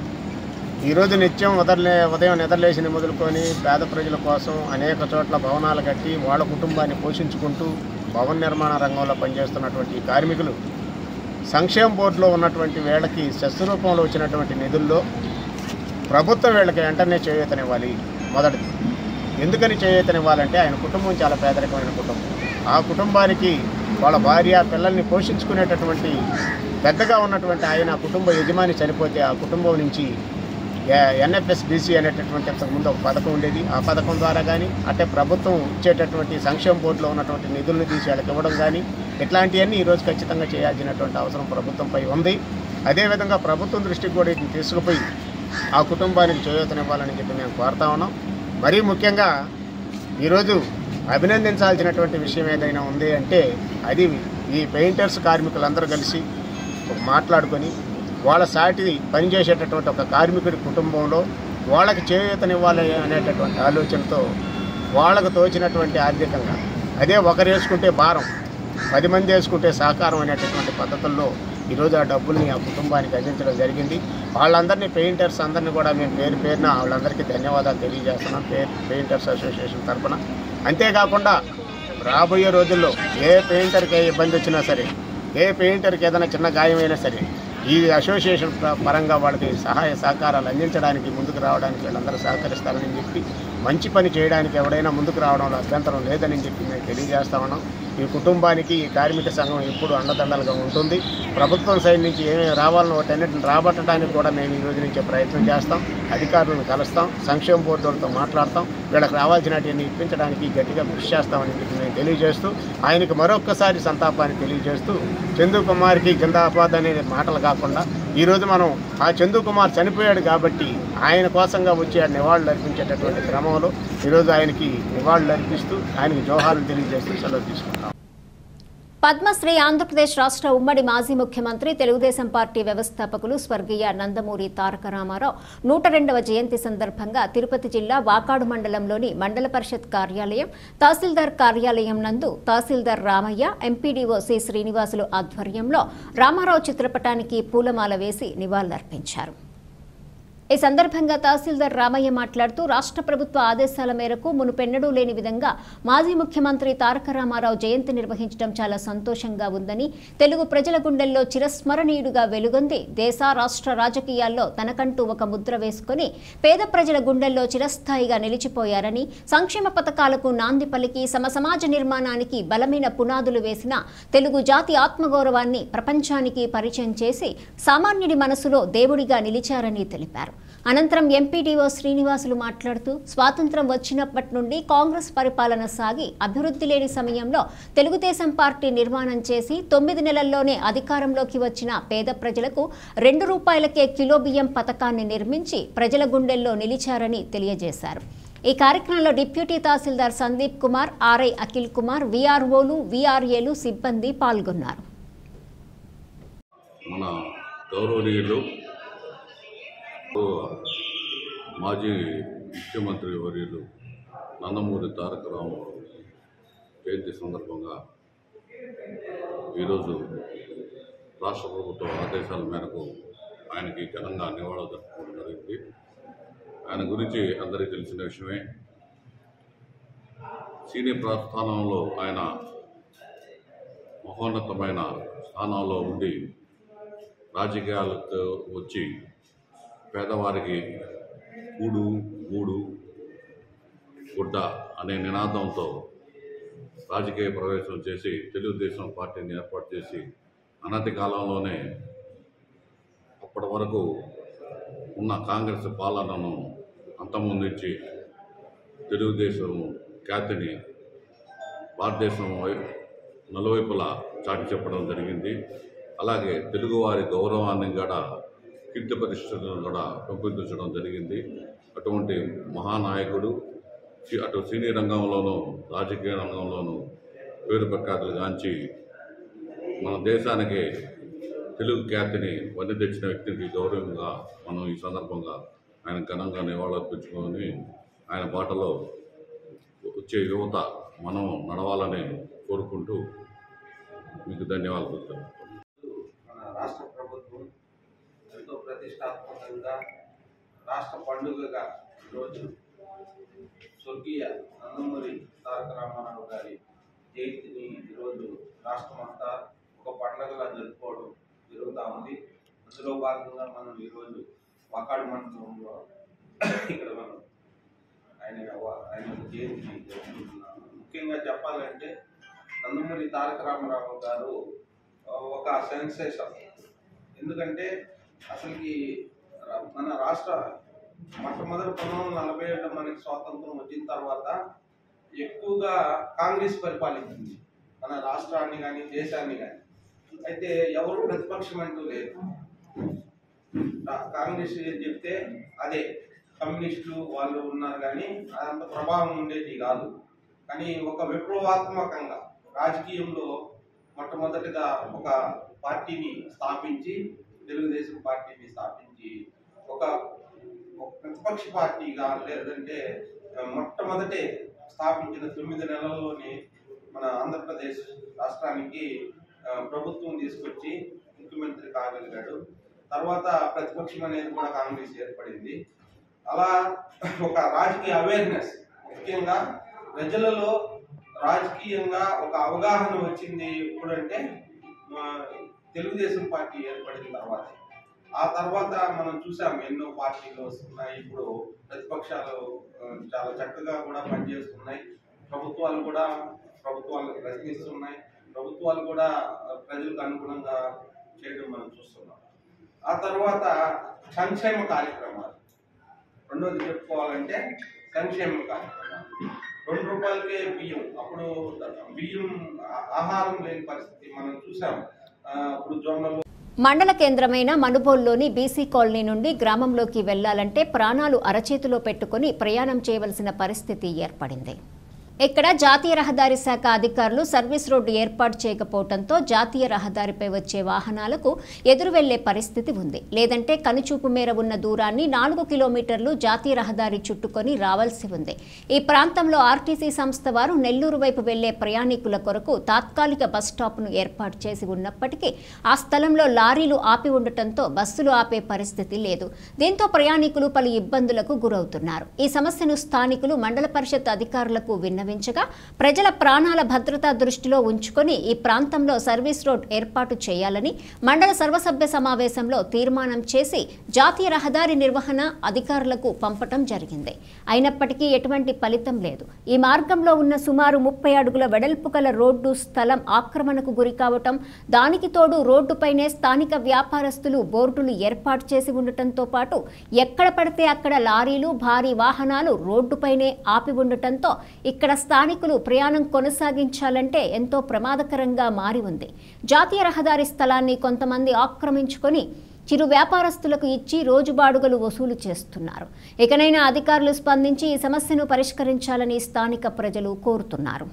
ఈరోజు నిత్యం ఉదయం నిద్రలేసిన మొదలుకొని పేద ప్రజల కోసం అనేక చోట్ల భవనాలు కట్టి వాళ్ళ కుటుంబాన్ని పోషించుకుంటూ భవన నిర్మాణ రంగంలో పనిచేస్తున్నటువంటి కార్మికులు సంక్షేమ బోర్డులో ఉన్నటువంటి వీళ్ళకి సెస్ రూపంలో వచ్చినటువంటి నిధుల్లో ప్రభుత్వం వీళ్ళకి వెంటనే చేయూతనివ్వాలి. మొదటిది ఎందుకని చేయూతనివ్వాలంటే ఆయన కుటుంబం చాలా పేదరికమైన కుటుంబం. ఆ కుటుంబానికి వాళ్ళ భార్య పిల్లల్ని పోషించుకునేటటువంటి పెద్దగా ఉన్నటువంటి ఆయన కుటుంబ యజమాని చనిపోతే ఆ కుటుంబం నుంచి ఎన్ఎఫ్ఎస్బిసి అనేటటువంటి ఇంతకుముందు ఒక పథకం ఉండేది. ఆ పథకం ద్వారా కానీ అంటే ప్రభుత్వం ఇచ్చేటటువంటి సంక్షేమ బోర్డులో ఉన్నటువంటి నిధులను తీసి వాళ్ళకి ఇవ్వడం కానీ ఇట్లాంటివన్నీ ఈరోజు ఖచ్చితంగా చేయాల్సినటువంటి అవసరం ప్రభుత్వంపై ఉంది. అదేవిధంగా ప్రభుత్వం దృష్టికి కూడా వీటిని తీసుకుపోయి ఆ కుటుంబానికి చేయూతనివ్వాలని చెప్పి మేము కోరుతా ఉన్నాం. మరీ ముఖ్యంగా ఈరోజు అభినందించాల్సినటువంటి విషయం ఏదైనా ఉంది అంటే అది ఈ పెయింటర్స్ కార్మికులందరూ కలిసి మాట్లాడుకొని వాళ్ళ సాటి పనిచేసేటటువంటి ఒక కార్మికుడి కుటుంబంలో వాళ్ళకి చేయూతనివ్వాలి అనేటటువంటి ఆలోచనతో వాళ్ళకు తోచినటువంటి ఆర్థికంగా, అదే ఒకరు వేసుకుంటే భారం 10 మంది వేసుకుంటే సహకారం అనేటటువంటి పద్ధతుల్లో ఈరోజు ఆ డబ్బుల్ని ఆ కుటుంబానికి అందించడం జరిగింది. వాళ్ళందరినీ పెయింటర్స్ అందరినీ కూడా మేము పేరున వాళ్ళందరికీ ధన్యవాదాలు తెలియజేస్తున్నాం పెయింటర్స్ అసోసియేషన్ తరఫున. అంతేకాకుండా రాబోయే రోజుల్లో ఏ పెయింటర్కి ఇబ్బంది వచ్చినా సరే, ఏ పెయింటర్కి ఏదైనా చిన్న గాయమైనా సరే, ఈ అసోసియేషన్ పరంగా వాళ్ళకి సహాయ సహకారాలు అందించడానికి ముందుకు రావడానికి వీళ్ళందరూ సహకరిస్తారని చెప్పి, మంచి పని చేయడానికి ఎవడైనా ముందుకు రావడంలో అభ్యంతరం లేదని చెప్పి మేము తెలియజేస్తా ఉన్నాం. ఈ కుటుంబానికి ఈ కార్మిక సంఘం ఎప్పుడు అండదండలుగా ఉంటుంది. ప్రభుత్వం సైడ్ నుంచి ఏమేమి రావాలనో వాటన్నిటిని రాబట్టడానికి కూడా మేము ఈ రోజు నుంచే ప్రయత్నం చేస్తాం. అధికారులను కలుస్తాం, సంక్షేమ బోర్డులతో మాట్లాడతాం, వీళ్ళకి రావాల్సినటివన్నీ ఇప్పించడానికి గట్టిగా కృషి చేస్తామని చెప్పి మేము తెలియజేస్తూ, ఆయనకి మరొక్కసారి సంతాపాన్ని తెలియజేస్తూ, చందు కుమార్కి జిందాబాద్ అనే మాటలు కాకుండా ఈరోజు మనం ఆ చందు కుమార్ చనిపోయాడు కాబట్టి ఆయన కోసంగా వచ్చి ఆ నివాళులు అర్పించేటటువంటి క్రమంలో ఈరోజు ఆయనకి నివాళులు అర్పిస్తూ ఆయనకి జోహార్లు తెలియజేస్తూ సెలవు తీసుకుంటాం. పద్మశ్రీ ఆంధ్రప్రదేశ్ రాష్ట్ర ఉమ్మడి మాజీ ముఖ్యమంత్రి తెలుగుదేశం పార్టీ వ్యవస్థాపకులు స్వర్గీయ నందమూరి తారక రామారావు 102వ జయంతి సందర్భంగా తిరుపతి జిల్లా వాకాడు మండలంలోని మండల పరిషత్ కార్యాలయం, తహసీల్దార్ కార్యాలయం నందు తహసీల్దార్ రామయ్య, ఎంపీడీఓ సి శ్రీనివాసులు ఆధ్వర్యంలో రామారావు చిత్రపటానికి పూలమాల వేసి నివాళులర్పించారు. ఈ సందర్భంగా తహసీల్దార్ రామయ్య మాట్లాడుతూ రాష్ట్ర ప్రభుత్వ ఆదేశాల మేరకు మునుపెన్నడూ లేని విధంగా మాజీ ముఖ్యమంత్రి తారక రామారావు జయంతి నిర్వహించడం చాలా సంతోషంగా ఉందని, తెలుగు ప్రజల గుండెల్లో చిరస్మరణీయుడుగా వెలుగొంది దేశ రాష్ట్ర రాజకీయాల్లో తనకంటూ ఒక ముద్ర వేసుకుని పేద ప్రజల గుండెల్లో చిరస్థాయిగా నిలిచిపోయారని, సంక్షేమ పథకాలకు నాంది పలికి సమాజ నిర్మాణానికి బలమైన పునాదులు వేసిన తెలుగు జాతి ఆత్మగౌరవాన్ని ప్రపంచానికి పరిచయం చేసి సామాన్యుడి మనసులో దేవుడిగా నిలిచారని తెలిపారు. అనంతరం ఎంపీడీఓ శ్రీనివాసులు మాట్లాడుతూ స్వాతంత్ర్యం వచ్చినప్పటి నుండి కాంగ్రెస్ పరిపాలన సాగి అభివృద్ధి లేని సమయంలో తెలుగుదేశం పార్టీ నిర్మాణం చేసి 9 నెలల్లోనే అధికారంలోకి వచ్చిన పేద ప్రజలకు ₹2కే కిలో బియ్యం పథకాన్ని నిర్మించి ప్రజల గుండెల్లో నిలిచారని తెలియజేశారు. ఈ కార్యక్రమంలో డిప్యూటీ తహసీల్దార్ సందీప్ కుమార్, ఆర్ఐ అఖిల్ కుమార్, వీఆర్ఓలు, వీఆర్ఏలు సిబ్బంది పాల్గొన్నారు. మన గౌరవనీయులు మాజీ ముఖ్యమంత్రి వర్యులు నందమూరి తారక రామారావు జయంతి సందర్భంగా ఈరోజు రాష్ట్ర ప్రభుత్వ ఆదేశాల మేరకు ఆయనకి ఘనంగా నివాళులు జరుపుకోవడం జరిగింది. ఆయన గురించి అందరికీ తెలిసిన విషయమే. సినీ ప్రస్థానంలో ఆయన మహోన్నతమైన స్థానంలో ఉండి రాజకీయాలకు వచ్చి పేదవారికి కూడు గూడు గుడ్డ అనే నినాదంతో రాజకీయ ప్రవేశం చేసి తెలుగుదేశం పార్టీని ఏర్పాటు చేసి అనతి కాలంలోనే అప్పటి వరకు ఉన్న కాంగ్రెస్ పాలనను అంతమొందించి తెలుగుదేశం ఖ్యాతిని భారతదేశం నలువైపులా చాటి చెప్పడం జరిగింది. అలాగే తెలుగువారి గౌరవాన్ని కూడా కీర్తి పరిస్థితులను కూడా పెంపొందించడం జరిగింది. అటువంటి మహానాయకుడు అటు సినీ రంగంలోనూ రాజకీయ రంగంలోనూ పేరు ప్రఖ్యాతులు గాంచి మన దేశానికి తెలుగు ఖ్యాతిని వన్ని తెచ్చిన వ్యక్తికి గౌరవంగా మనం ఈ సందర్భంగా ఆయన ఘనంగా నివాళులర్పించుకొని ఆయన బాటలో వచ్చే యువత మనం నడవాలని కోరుకుంటూ మీకు ధన్యవాదాలు. మన రాష్ట్ర ప్రభుత్వం ఎంతో ప్రతిష్టాత్మకంగా రాష్ట్ర పండుగగా ఈరోజు స్వర్గీయ నందమూరి తారక రామారావు గారి జయంతిని ఈరోజు రాష్ట్రమంతా ఒక పండుగగా జరుపుకోవడం జరుగుతూ ఉంది. అందులో భాగంగా మనం ఈరోజు వాకాడు మండలంలో ఇక్కడ మనం ఆయన జయంతిని జరుపుకుంటున్నాము. ముఖ్యంగా చెప్పాలంటే నందమూరి తారక రామారావు గారు ఒక సెన్సేషన్. ఎందుకంటే అసలుకి మన రాష్ట్ర మొట్టమొదటి 1947 మనకి స్వాతంత్రం వచ్చిన తర్వాత ఎక్కువగా కాంగ్రెస్ పరిపాలించింది మన రాష్ట్రాన్ని కానీ దేశాన్ని కానీ. అయితే ఎవరు ప్రతిపక్షం అంటూ లేదు. కాంగ్రెస్ చెప్తే అదే, కమ్యూనిస్టులు వాళ్ళు ఉన్నారు కానీ అదంత ప్రభావం ఉండేది కాదు. కానీ ఒక విప్లవాత్మకంగా రాజకీయంలో మొట్టమొదటిగా ఒక పార్టీని స్థాపించి, తెలుగుదేశం పార్టీని స్థాపించి ఒక ప్రతిపక్ష పార్టీగా, లేదంటే మొట్టమొదటి స్థాపించిన 9 నెలల్లోనే మన ఆంధ్రప్రదేశ్ రాష్ట్రానికి ప్రభుత్వం తీసుకొచ్చి ముఖ్యమంత్రి కాగలిగాడు. తర్వాత ప్రతిపక్షం అనేది కూడా కాంగ్రెస్ ఏర్పడింది. అలా ఒక రాజకీయ అవేర్నెస్, ముఖ్యంగా ప్రజలలో రాజకీయంగా ఒక అవగాహన వచ్చింది ఎప్పుడంటే తెలుగుదేశం పార్టీ ఏర్పడిన తర్వాత. ఆ తర్వాత మనం చూసాం ఎన్నో పార్టీలు వస్తున్నాయి. ఇప్పుడు ప్రతిపక్షాలు చాలా చక్కగా కూడా పనిచేస్తున్నాయి. ప్రభుత్వాలు ప్రశ్నిస్తున్నాయి. ప్రభుత్వాలు కూడా ప్రజలకు అనుగుణంగా చేయడం మనం చూస్తున్నాం. ఆ తర్వాత సంక్షేమ కార్యక్రమాలు, రెండోది చెప్పుకోవాలంటే సంక్షేమ కార్యక్రమాలు. 2 రూపాయలకే బియ్యం, అప్పుడు బియ్యం ఆహారం లేని పరిస్థితి మనం చూసాం. ఇప్పుడు జొన్నలు. మండల కేంద్రమైన మనుబోలులోని బీసీ కాలనీ నుండి గ్రామంలోకి వెళ్లాలంటే ప్రాణాలు అరచేతిలో పెట్టుకుని ప్రయాణం చేయవలసిన పరిస్థితి ఏర్పడింది. ఇక్కడ జాతీయ రహదారి శాఖ అధికారులు సర్వీస్ రోడ్డు ఏర్పాటు చేయకపోవడంతో జాతీయ రహదారిపై వచ్చే వాహనాలకు ఎదురు వెళ్లే పరిస్థితి ఉంది. లేదంటే కనుచూపు మేర ఉన్న దూరాన్ని 4 కిలోమీటర్లు జాతీయ రహదారి చుట్టుకొని రావాల్సి ఉంది. ఈ ప్రాంతంలో ఆర్టీసీ సంస్థ వారు నెల్లూరు వైపు వెళ్లే ప్రయాణికుల కొరకు తాత్కాలిక బస్ స్టాప్ను ఏర్పాటు చేసి ఉన్నప్పటికీ ఆ స్థలంలో లారీలు ఆపి ఉండటంతో బస్సులు ఆపే పరిస్థితి లేదు. దీంతో ప్రయాణికులు పలు ఇబ్బందులకు గురవుతున్నారు. ఈ సమస్యను స్థానికులు మండల పరిషత్ అధికారులకు విన్నవించారు. ప్రజల ప్రాణాల భద్రత దృష్టిలో ఉంచుకొని ఈ ప్రాంతంలో సర్వీస్ రోడ్ ఏర్పాటు చేయాలని మండల సర్వసభ్య సమావేశంలో తీర్మానం చేసి జాతీయ రహదారి నిర్వహణ అధికారులకు పంపటం జరిగింది. అయినప్పటికీ ఎటువంటి ఫలితం లేదు. ఈ మార్గంలో ఉన్న సుమారు 30 అడుగుల వెడల్పు గల రోడ్డు స్థలం ఆక్రమణకు గురి కావటం, దానికి తోడు రోడ్డుపైనే స్థానిక వ్యాపారస్తులు బోర్డులు ఏర్పాటు చేసి ఉండటంతో పాటు ఎక్కడ పడితే అక్కడ లారీలు, భారీ వాహనాలు రోడ్డుపైనే ఆపి ఉండటంతో ఇక్కడ స్థానికులు ప్రయాణం కొనసాగించాలంటే ఎంతో ప్రమాదకరంగా మారి ఉంది. జాతీయ రహదారి స్థలాన్ని కొంతమంది ఆక్రమించుకొని చిరు వ్యాపారస్తులకు ఇచ్చి రోజుబాడుగలు వసూలు చేస్తున్నారు. ఇకనైనా అధికారులు స్పందించి ఈ సమస్యను పరిష్కరించాలని స్థానిక ప్రజలు కోరుతున్నారు.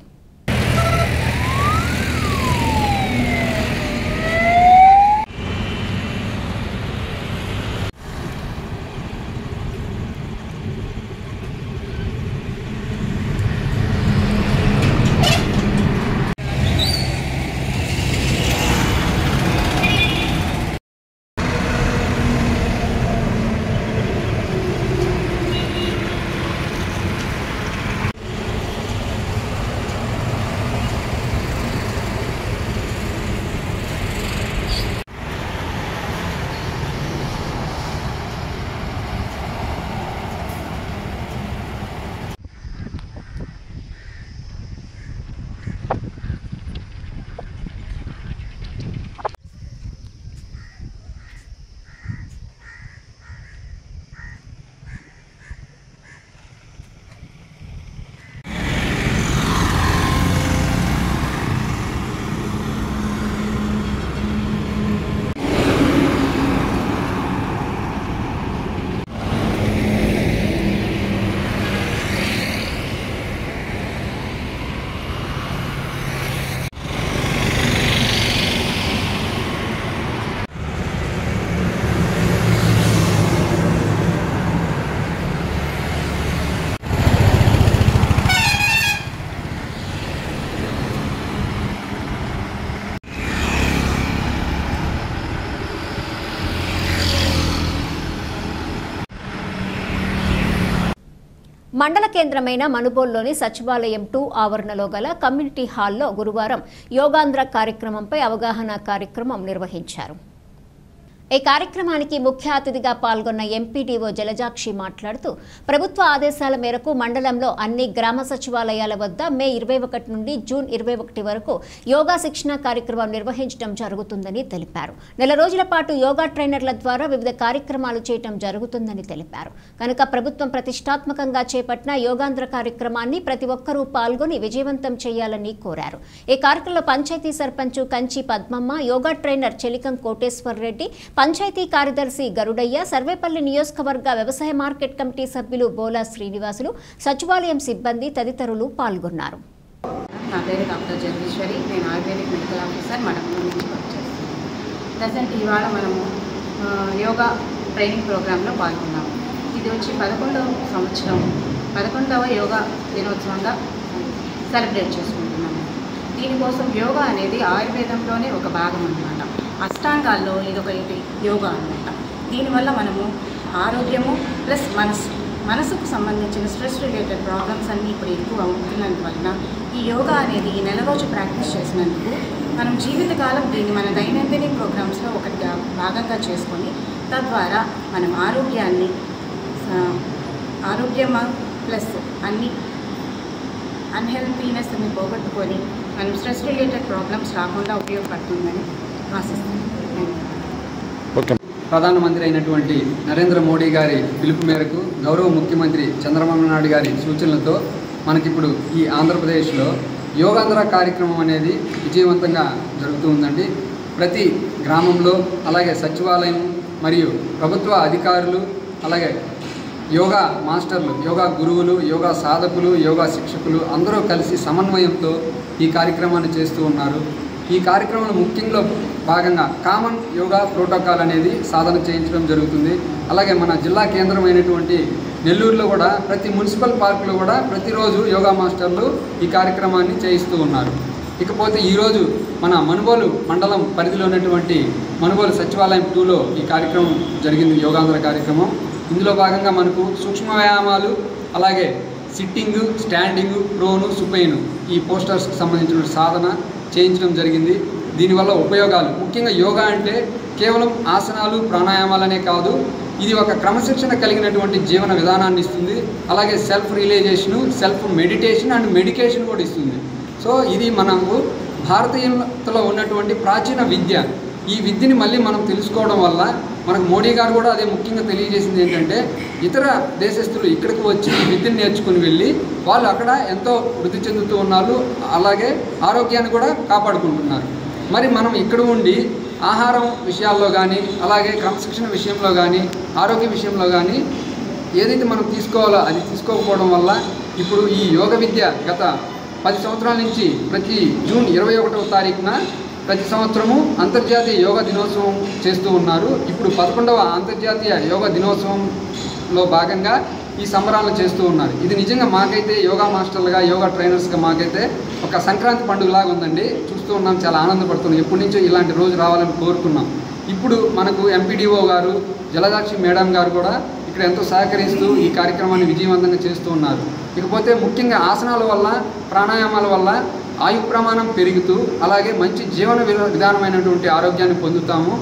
మండల కేంద్రమైన మనుబోలులోని సచివాలయం 2 ఆవరణలో గల కమ్యూనిటీ హాల్లో గురువారం యోగాంధ్ర కార్యక్రమంపై అవగాహన కార్యక్రమం నిర్వహించారు. ఈ కార్యక్రమానికి ముఖ్య అతిథిగా పాల్గొన్న ఎంపీడీఓ జలజాక్షి మాట్లాడుతూ ప్రభుత్వ ఆదేశాల మేరకు మండలంలో అన్ని గ్రామ సచివాలయాల వద్ద మే 21 నుండి జూన్ 21 వరకు యోగా శిక్షణ కార్యక్రమం నిర్వహించడం జరుగుతుందని తెలిపారు. నెల రోజుల పాటు యోగా ట్రైనర్ల ద్వారా వివిధ కార్యక్రమాలు చేయడం జరుగుతుందని తెలిపారు. కనుక ప్రభుత్వం ప్రతిష్టాత్మకంగా చేపట్టిన యోగాంధ్ర కార్యక్రమాన్ని ప్రతి ఒక్కరూ పాల్గొని విజయవంతం చేయాలని కోరారు. ఈ కార్యక్రమంలో పంచాయతీ సర్పంచ్ కంచి పద్మమ్మ, యోగా ట్రైనర్ చెలికం కోటేశ్వర్ రెడ్డి, పంచాయతీ కార్యదర్శి గరుడయ్య, సర్వేపల్లి నియోజకవర్గ వ్యవసాయ మార్కెట్ కమిటీ సభ్యులు బోలా శ్రీనివాసులు, సచివాలయం సిబ్బంది తదితరులు పాల్గొన్నారు. నా పేరు డాక్టర్ జగదీశ్వరి. నేను ఆయుర్వేదిక్ మెడికల్ ఆఫీసర్ మడపూర్ నుంచి వర్క్ చేస్తున్నాను. ప్రజెంట్ ఇవాళ మనము యోగా ట్రైనింగ్ ప్రోగ్రాంలో పాల్గొన్నాము. ఇది వచ్చి 11వ సంవత్సరం 11వ యోగా దినోత్సవంగా సెలబ్రేట్ చేసుకుంటున్నాము. దీనికోసం యోగా అనేది ఆయుర్వేదంలోనే ఒక భాగం అన్నమాట. అష్టాంగాల్లో ఇదొకటి యోగా అన్నమాట. దీనివల్ల మనము ఆరోగ్యము ప్లస్ మనసుకు సంబంధించిన స్ట్రెస్ రిలేటెడ్ ప్రాబ్లమ్స్ అన్నీ ఇప్పుడు ఎక్కువ అవుతున్నందువలన ఈ యోగా అనేది ఈ నెల రోజు ప్రాక్టీస్ చేసినందుకు మనం జీవితకాలం దీన్ని మన దైనందిన ప్రోగ్రామ్స్లో ఒకటిగా భాగంగా చేసుకొని తద్వారా మనం ఆరోగ్యమా ప్లస్ అన్ని అన్హెల్తీనెస్ని పోగొట్టుకొని మనం స్ట్రెస్ రిలేటెడ్ ప్రాబ్లమ్స్ రాకుండా ఉపయోగపడుతుందని ఆశిస్తున్నాను. ప్రధానమంత్రి అయినటువంటి నరేంద్ర మోడీ గారి పిలుపు మేరకు గౌరవ ముఖ్యమంత్రి చంద్రబాబు నాయుడు గారి సూచనలతో మనకిప్పుడు ఈ ఆంధ్రప్రదేశ్లో యోగాంధ్ర కార్యక్రమం అనేది విజయవంతంగా జరుగుతూ ఉందండి. ప్రతి గ్రామంలో అలాగే సచివాలయం మరియు ప్రభుత్వ అధికారులు అలాగే యోగా మాస్టర్లు, యోగా గురువులు, యోగా సాధకులు, యోగా శిక్షకులు అందరూ కలిసి సమన్వయంతో ఈ కార్యక్రమాన్ని చేస్తూ ఉన్నారు. ఈ కార్యక్రమంలో ముఖ్యంగా భాగంగా కామన్ యోగా ప్రోటోకాల్ అనేది సాధన చేయించడం జరుగుతుంది. అలాగే మన జిల్లా కేంద్రమైనటువంటి నెల్లూరులో కూడా ప్రతి మున్సిపల్ పార్కులో కూడా ప్రతిరోజు యోగా మాస్టర్లు ఈ కార్యక్రమాన్ని చేయిస్తూ ఉన్నారు. ఇకపోతే ఈరోజు మన మనుబోలు మండలం పరిధిలో ఉన్నటువంటి మనుబోలు సచివాలయం 2లో ఈ కార్యక్రమం జరిగింది, యోగాంధ్ర కార్యక్రమం. ఇందులో భాగంగా మనకు సూక్ష్మ వ్యాయామాలు అలాగే సిట్టింగు, స్టాండింగు, ప్రోను, సుపైను ఈ పోస్టర్స్కి సంబంధించిన సాధన చేయించడం జరిగింది. దీనివల్ల ఉపయోగాలు ముఖ్యంగా యోగా అంటే కేవలం ఆసనాలు ప్రాణాయామాలనే కాదు, ఇది ఒక క్రమశిక్షణ కలిగినటువంటి జీవన విధానాన్ని ఇస్తుంది. అలాగే self realisation, self meditation and medication కూడా ఇస్తుంది. సో ఇది మనకు భారతీయతలో ఉన్నటువంటి ప్రాచీన విద్య. ఈ విద్యని మళ్ళీ మనం తెలుసుకోవడం వల్ల మనకు మోడీ గారు కూడా అదే ముఖ్యంగా తెలియజేసింది ఏంటంటే ఇతర దేశస్తులు ఇక్కడికి వచ్చి ఈ విద్యను నేర్చుకుని వెళ్ళి వాళ్ళు అక్కడ ఎంతో వృద్ధి చెందుతూ ఉన్నారు, అలాగే ఆరోగ్యాన్ని కూడా కాపాడుకుంటున్నారు. మరి మనం ఇక్కడ ఉండి ఆహారం విషయాల్లో కానీ అలాగే క్రమశిక్షణ విషయంలో కానీ ఆరోగ్య విషయంలో కానీ ఏదైతే మనం తీసుకోవాలో అది తీసుకోకపోవడం వల్ల ఇప్పుడు ఈ యోగ విద్య గత 10 సంవత్సరాల నుంచి ప్రతి జూన్ 21వ తారీఖున ప్రతి సంవత్సరము అంతర్జాతీయ యోగా దినోత్సవం చేస్తూ ఉన్నారు. ఇప్పుడు 11వ అంతర్జాతీయ యోగా దినోత్సవంలో భాగంగా ఈ సంబరాలను చేస్తూ ఉన్నారు. ఇది నిజంగా మాకైతే యోగా మాస్టర్లుగా, యోగా ట్రైనర్స్గా మాకైతే ఒక సంక్రాంతి పండుగలాగా ఉందండి. చూస్తూ ఉన్నాం, చాలా ఆనందపడుతున్నాం. ఎప్పటి నుంచో ఇలాంటి రోజు రావాలని కోరుకున్నాం. ఇప్పుడు మనకు ఎంపీడీఓ గారు, జలదాక్షి మేడం గారు కూడా ఇక్కడ ఎంతో సహకరిస్తూ ఈ కార్యక్రమాన్ని విజయవంతంగా చేస్తూ ఉన్నారు. ఇకపోతే ముఖ్యంగా ఆసనాల వల్ల, ప్రాణాయామాల వల్ల ఆయు ప్రమాణం పెరుగుతూ అలాగే మంచి జీవన విధానమైనటువంటి ఆరోగ్యాన్ని పొందుతాము.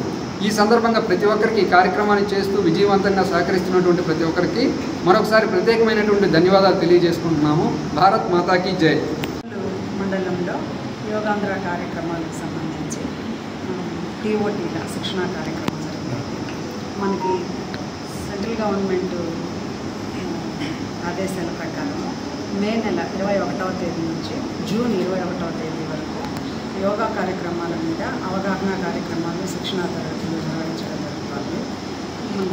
ఈ సందర్భంగా ప్రతి ఒక్కరికి ఈ కార్యక్రమాన్ని చేస్తూ విజయవంతంగా సహకరిస్తున్నటువంటి ప్రతి ఒక్కరికి మరొకసారి ప్రత్యేకమైనటువంటి ధన్యవాదాలు తెలియజేసుకుంటున్నాము. భారత్ మాతాకి జై. మండలంలో యోగాంధ్ర కార్యక్రమాలకు సంబంధించి టీఓటీల శిక్షణ కార్యక్రమం జరిగింది. మనకి సెంట్రల్ గవర్నమెంట్ ఆదేశాల ప్రకారం మే నెల 21వ తేదీ నుంచి జూన్ 21వ తేదీ వరకు యోగా కార్యక్రమాల మీద అవగాహన కార్యక్రమాలు, శిక్షణా తరగతులు నిర్వహించడం జరుగుతుంది.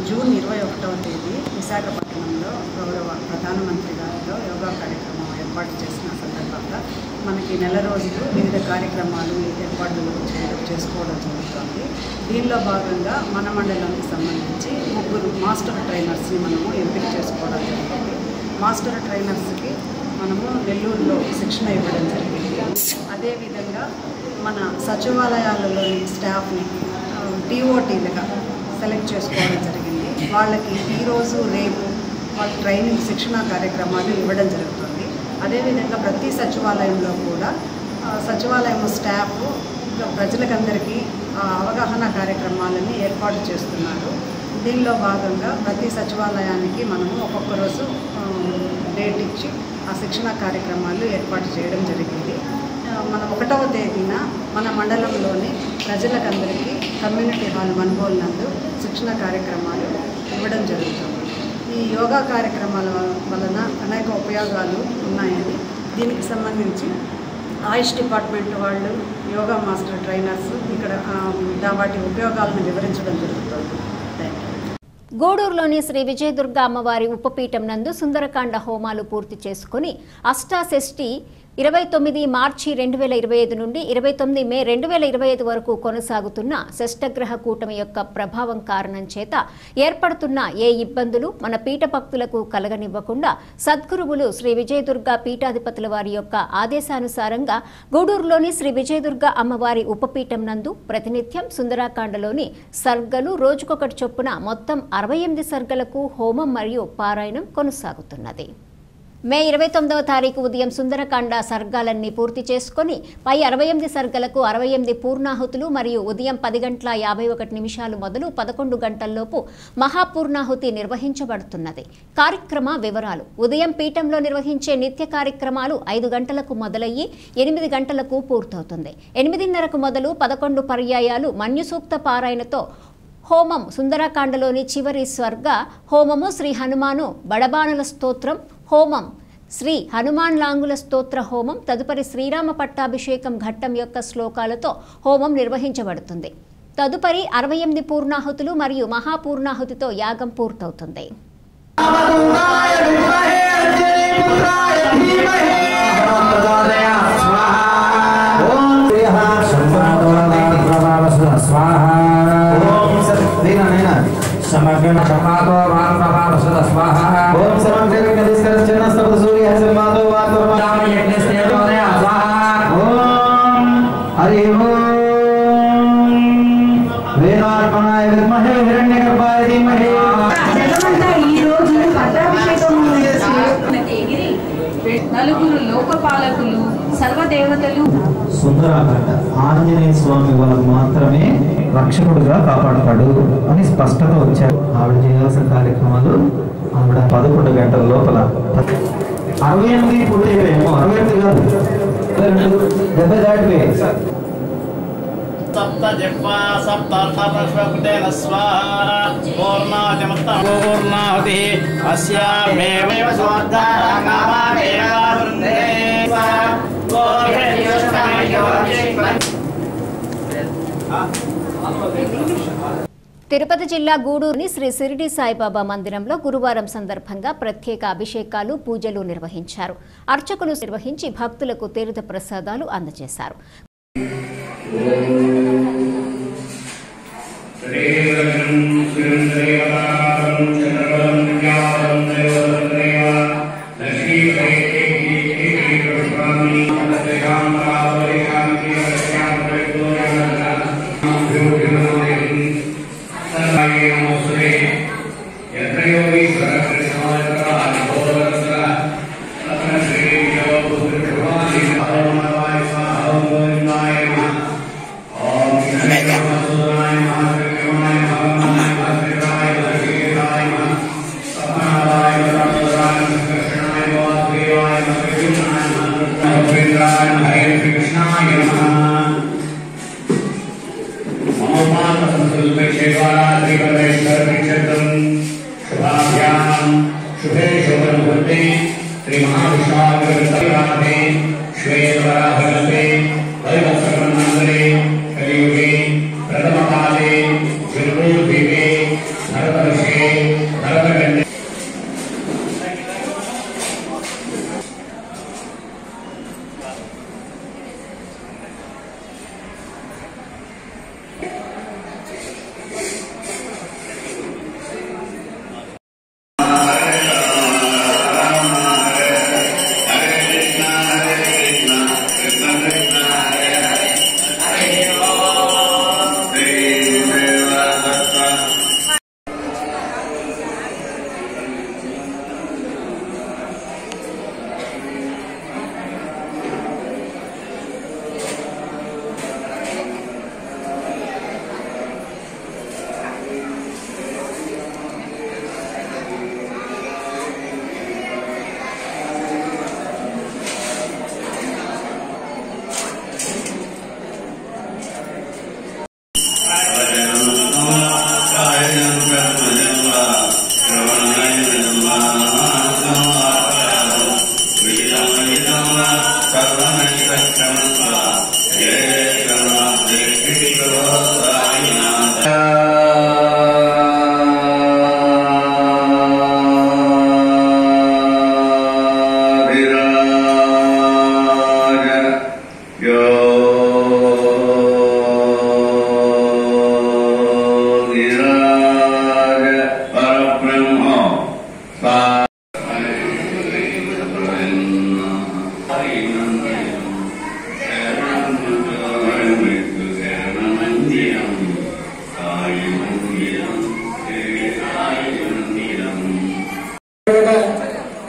జూన్ 21వ తేదీ విశాఖపట్నంలో గౌరవ ప్రధానమంత్రి గారితో యోగా కార్యక్రమం ఏర్పాటు చేసిన సందర్భంగా మనకి నెల రోజులు వివిధ కార్యక్రమాలు ఏర్పాట్లు చేసుకోవడం జరుగుతుంది. దీనిలో భాగంగా మన మండలానికి సంబంధించి 3 మాస్టర్ ట్రైనర్స్ని మనము ఎంపిక చేసుకోవడం జరిగింది. మాస్టర్ ట్రైనర్స్కి మనము నెల్లూరులో శిక్షణ ఇవ్వడం జరిగింది. అదేవిధంగా మన సచివాలయాలలోని స్టాఫ్ని టీఓటీలుగా సెలెక్ట్ చేసుకోవడం జరిగింది. వాళ్ళకి ఈరోజు రేపు వాళ్ళ ట్రైనింగ్ శిక్షణ కార్యక్రమాలు ఇవ్వడం జరుగుతుంది. అదేవిధంగా ప్రతి సచివాలయంలో కూడా సచివాలయం స్టాఫ్ ప్రజలకందరికీ అవగాహన కార్యక్రమాలని ఏర్పాటు చేస్తున్నారు. దీనిలో భాగంగా ప్రతి సచివాలయానికి మనము ఒక్కొక్క రోజు డేట్ ఇచ్చి ఆ శిక్షణ కార్యక్రమాలు ఏర్పాటు చేయడం జరిగింది. మన 1వ తేదీన మన మండలంలోని ప్రజలకందరికీ కమ్యూనిటీ హాల్ మనుబోలు నందు శిక్షణ కార్యక్రమాలు ఇవ్వడం జరుగుతుంది. ఈ యోగా కార్యక్రమాల వలన అనేక ఉపయోగాలు ఉన్నాయని దీనికి సంబంధించి ఆయుష్ డిపార్ట్మెంట్ వాళ్ళు, యోగా మాస్టర్ ట్రైనర్స్ ఇక్కడ వాటి ఉపయోగాలను వివరించడం జరుగుతుంది. గూడూరులోని శ్రీ విజయదుర్గ అమ్మవారి ఉపపీఠం నందు సుందరకాండ హోమాలు పూర్తి చేసుకుని అష్టాషష్ఠి 29 మార్చి 2025 నుండి 29 మే 2025 వరకు కొనసాగుతున్న షష్టగ్రహ కూటమి యొక్క ప్రభావం కారణం చేత ఏర్పడుతున్న ఏ ఇబ్బందులు మన పీఠ భక్తులకు కలగనివ్వకుండా సద్గురువులు శ్రీ విజయదుర్గ పీఠాధిపతుల వారి యొక్క ఆదేశానుసారంగా గూడూరులోని శ్రీ విజయదుర్గ అమ్మవారి ఉపపీఠం నందు ప్రతినిత్యం సుందరాకాండలోని సర్గలు రోజుకొకటి చొప్పున మొత్తం 68 సర్గలకు హోమం మరియు పారాయణం కొనసాగుతున్నది. మే 29వ తారీఖు ఉదయం సుందరకాండ సర్గాలన్నీ పూర్తి చేసుకుని పై 68 సర్గలకు 68 పూర్ణాహుతులు మరియు ఉదయం 10:51 మొదలు 11 గంటల్లోపు మహాపూర్ణాహుతి నిర్వహించబడుతున్నది. కార్యక్రమ వివరాలు: ఉదయం పీఠంలో నిర్వహించే నిత్య కార్యక్రమాలు 5 గంటలకు మొదలయ్యి 8 గంటలకు పూర్తవుతుంది. 8:30కు మొదలు 11 పర్యాయాలు మన్యుసూక్త పారాయణతో హోమం, సుందరకాండలోని చివరి స్వర్గ హోమము శ్రీ హనుమాను బడబాణుల స్తోత్రం హోమం, శ్రీ హనుమాన్ లాంగుల స్తోత్ర హోమం, తదుపరి శ్రీరామ పట్టాభిషేకం ఘట్టం యొక్క శ్లోకాలతో హోమం నిర్వహించబడుతుంది. తదుపరి 68 పూర్ణాహుతులు మరియు మహాపూర్ణాహుతితో యాగం పూర్తవుతుంది. నలుగురు లోకపాలకులు సర్వదేవతలు సుందరాకాండ ఆంజనేయ స్వామి వారు మాత్రమే రక్షకుడుగా కాపాడతాడు అని స్పష్టత వచ్చారు. ఆవిడ చేయాల్సిన కార్యక్రమాలు ఆవిడ 11 గంటల లోపల 68 పూర్తయిపోయాము. 68 కాదు, 70 దాటిపోయాయి. सप्त जिह्वा सप्तार्थपुष्पकुटेन स्वाहा पूर्णाहुति अस्यामेव स्वाद्धारागामामेवावृन्दे తిరుపతి జిల్లా గూడూరుని శ్రీ సిరిడి సాయిబాబా మందిరంలో గురువారం సందర్భంగా ప్రత్యేక అభిషేకాలు, పూజలు నిర్వహించారు. అర్చకులు నిర్వహించి భక్తులకు తీర్థ ప్రసాదాలు అందజేశారు.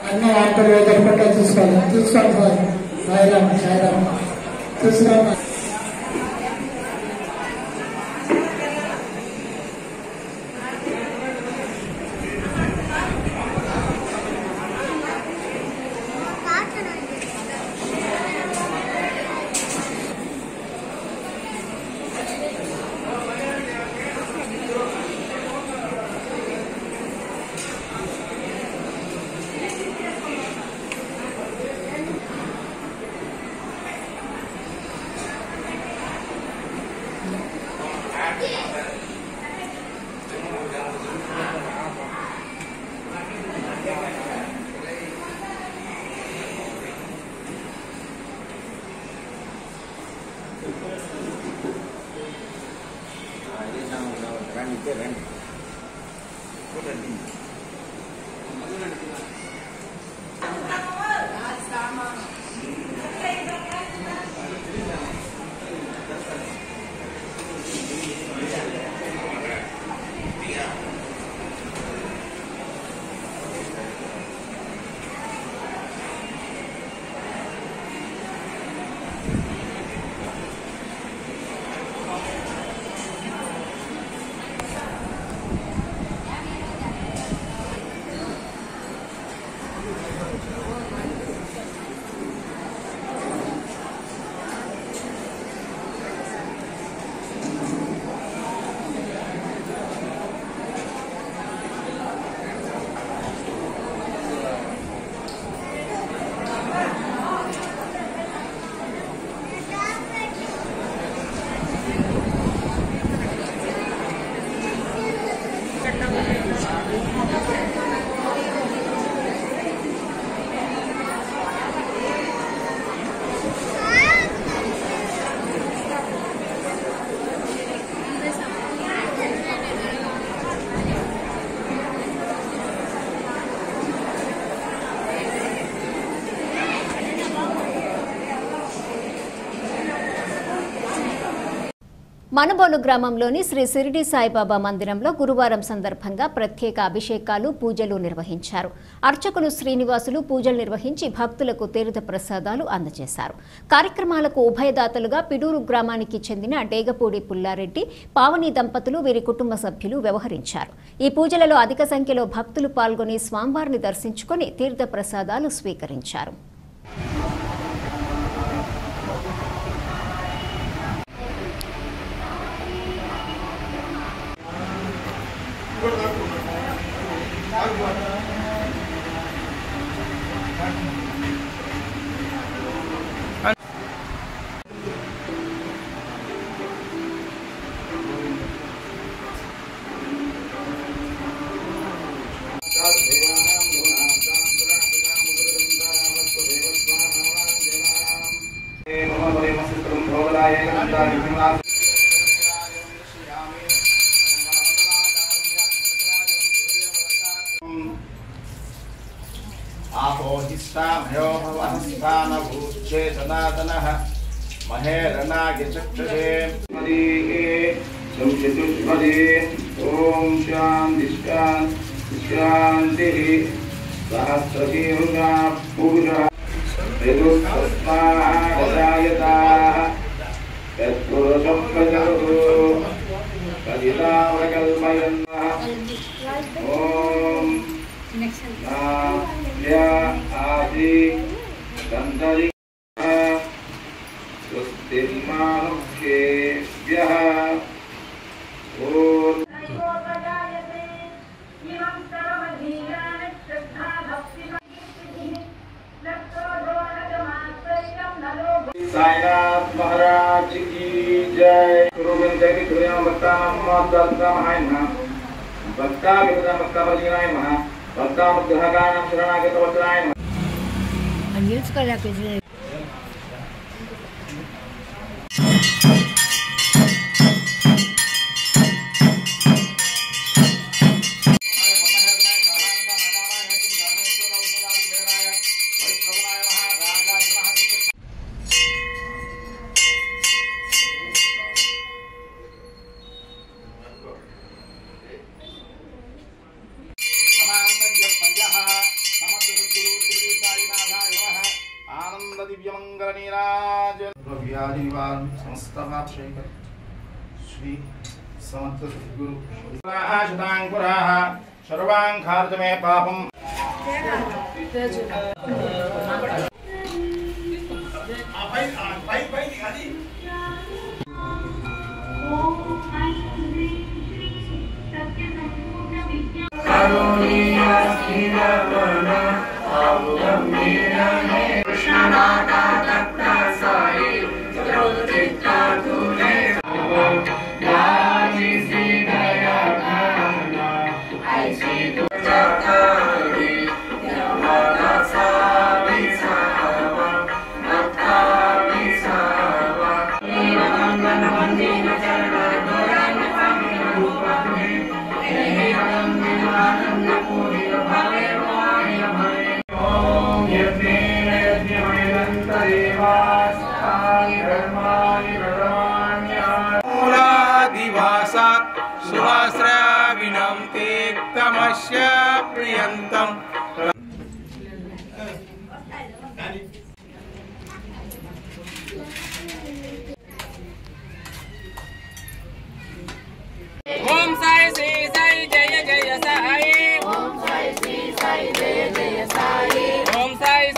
అన్న వార్తలు జరిపట్ల చూసుకోండి సార్. సాయిరామ్ సాయిరామ్ చూసుకోండి. మనబోలు గ్రామంలోని శ్రీ షిరిడి సాయిబాబా మందిరంలో గురువారం సందర్భంగా ప్రత్యేక అభిషేకాలు పూజలు నిర్వహించారు. అర్చకులు శ్రీనివాసులు పూజలు నిర్వహించి భక్తులకు తీర్థ ప్రసాదాలు అందజేశారు. కార్యక్రమాలకు ఉభయదాతలుగా పిడూరు గ్రామానికి చెందిన డేగపూడి పుల్లారెడ్డి, పావని దంపతులు, వీరి కుటుంబ సభ్యులు వ్యవహరించారు. ఈ పూజలలో అధిక సంఖ్యలో భక్తులు పాల్గొని స్వామివారిని దర్శించుకుని తీర్థ ప్రసాదాలు స్వీకరించారు. आपोहिस्तामयो भवनस्थानभूश्चे सनातनः महेरनागिचक्षुषे संचतुष्पदे ॐ शान्ति शान्तिः सहस्रशीर्षा पुरुषः ऋतुस्वस्माहारजायताः तत्पुरुषं प्रजतु कलितावकल्पयन्नः ॐ आदि दन्तरि स्वस्तिर्मानुष्येभ्यः साईनाथ महाराज की जय। गुरु गोविंद की दुनिया भक्ता महाय नमः भक्ता विपदा भक्ता बलिनाय नमः भक्ता मुद्रागानां शरणागत वचनाय नमः। श्री समर्थ सद्गुरु शतांकुराः सर्वांखार्थ में पापम सुहास्राविणं तेक्तमस्य प्रियन्तम् ओम साई श्री साई जय जय साई ओम साई श्री साई जय जय साई ओम साई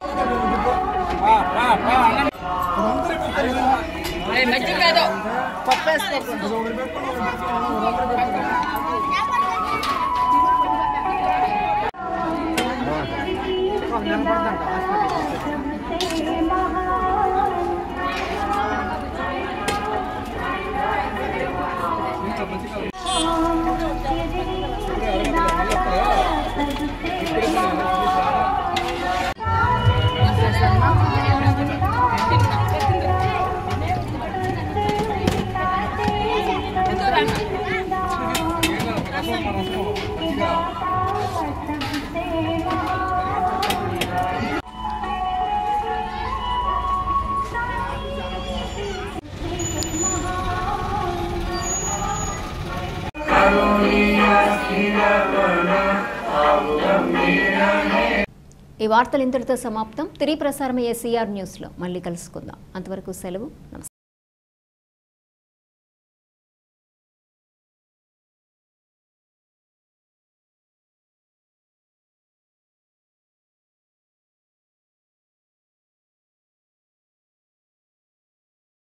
मज्जिग కాదు పప్పేస్తా ఈ వార్తలు ఇంతటితో సమాప్తం. తిరిగి ప్రసారమయ్యే సిఆర్ న్యూస్లో మళ్ళీ కలుసుకుందాం. అంతవరకు సెలవు. నమస్కారం.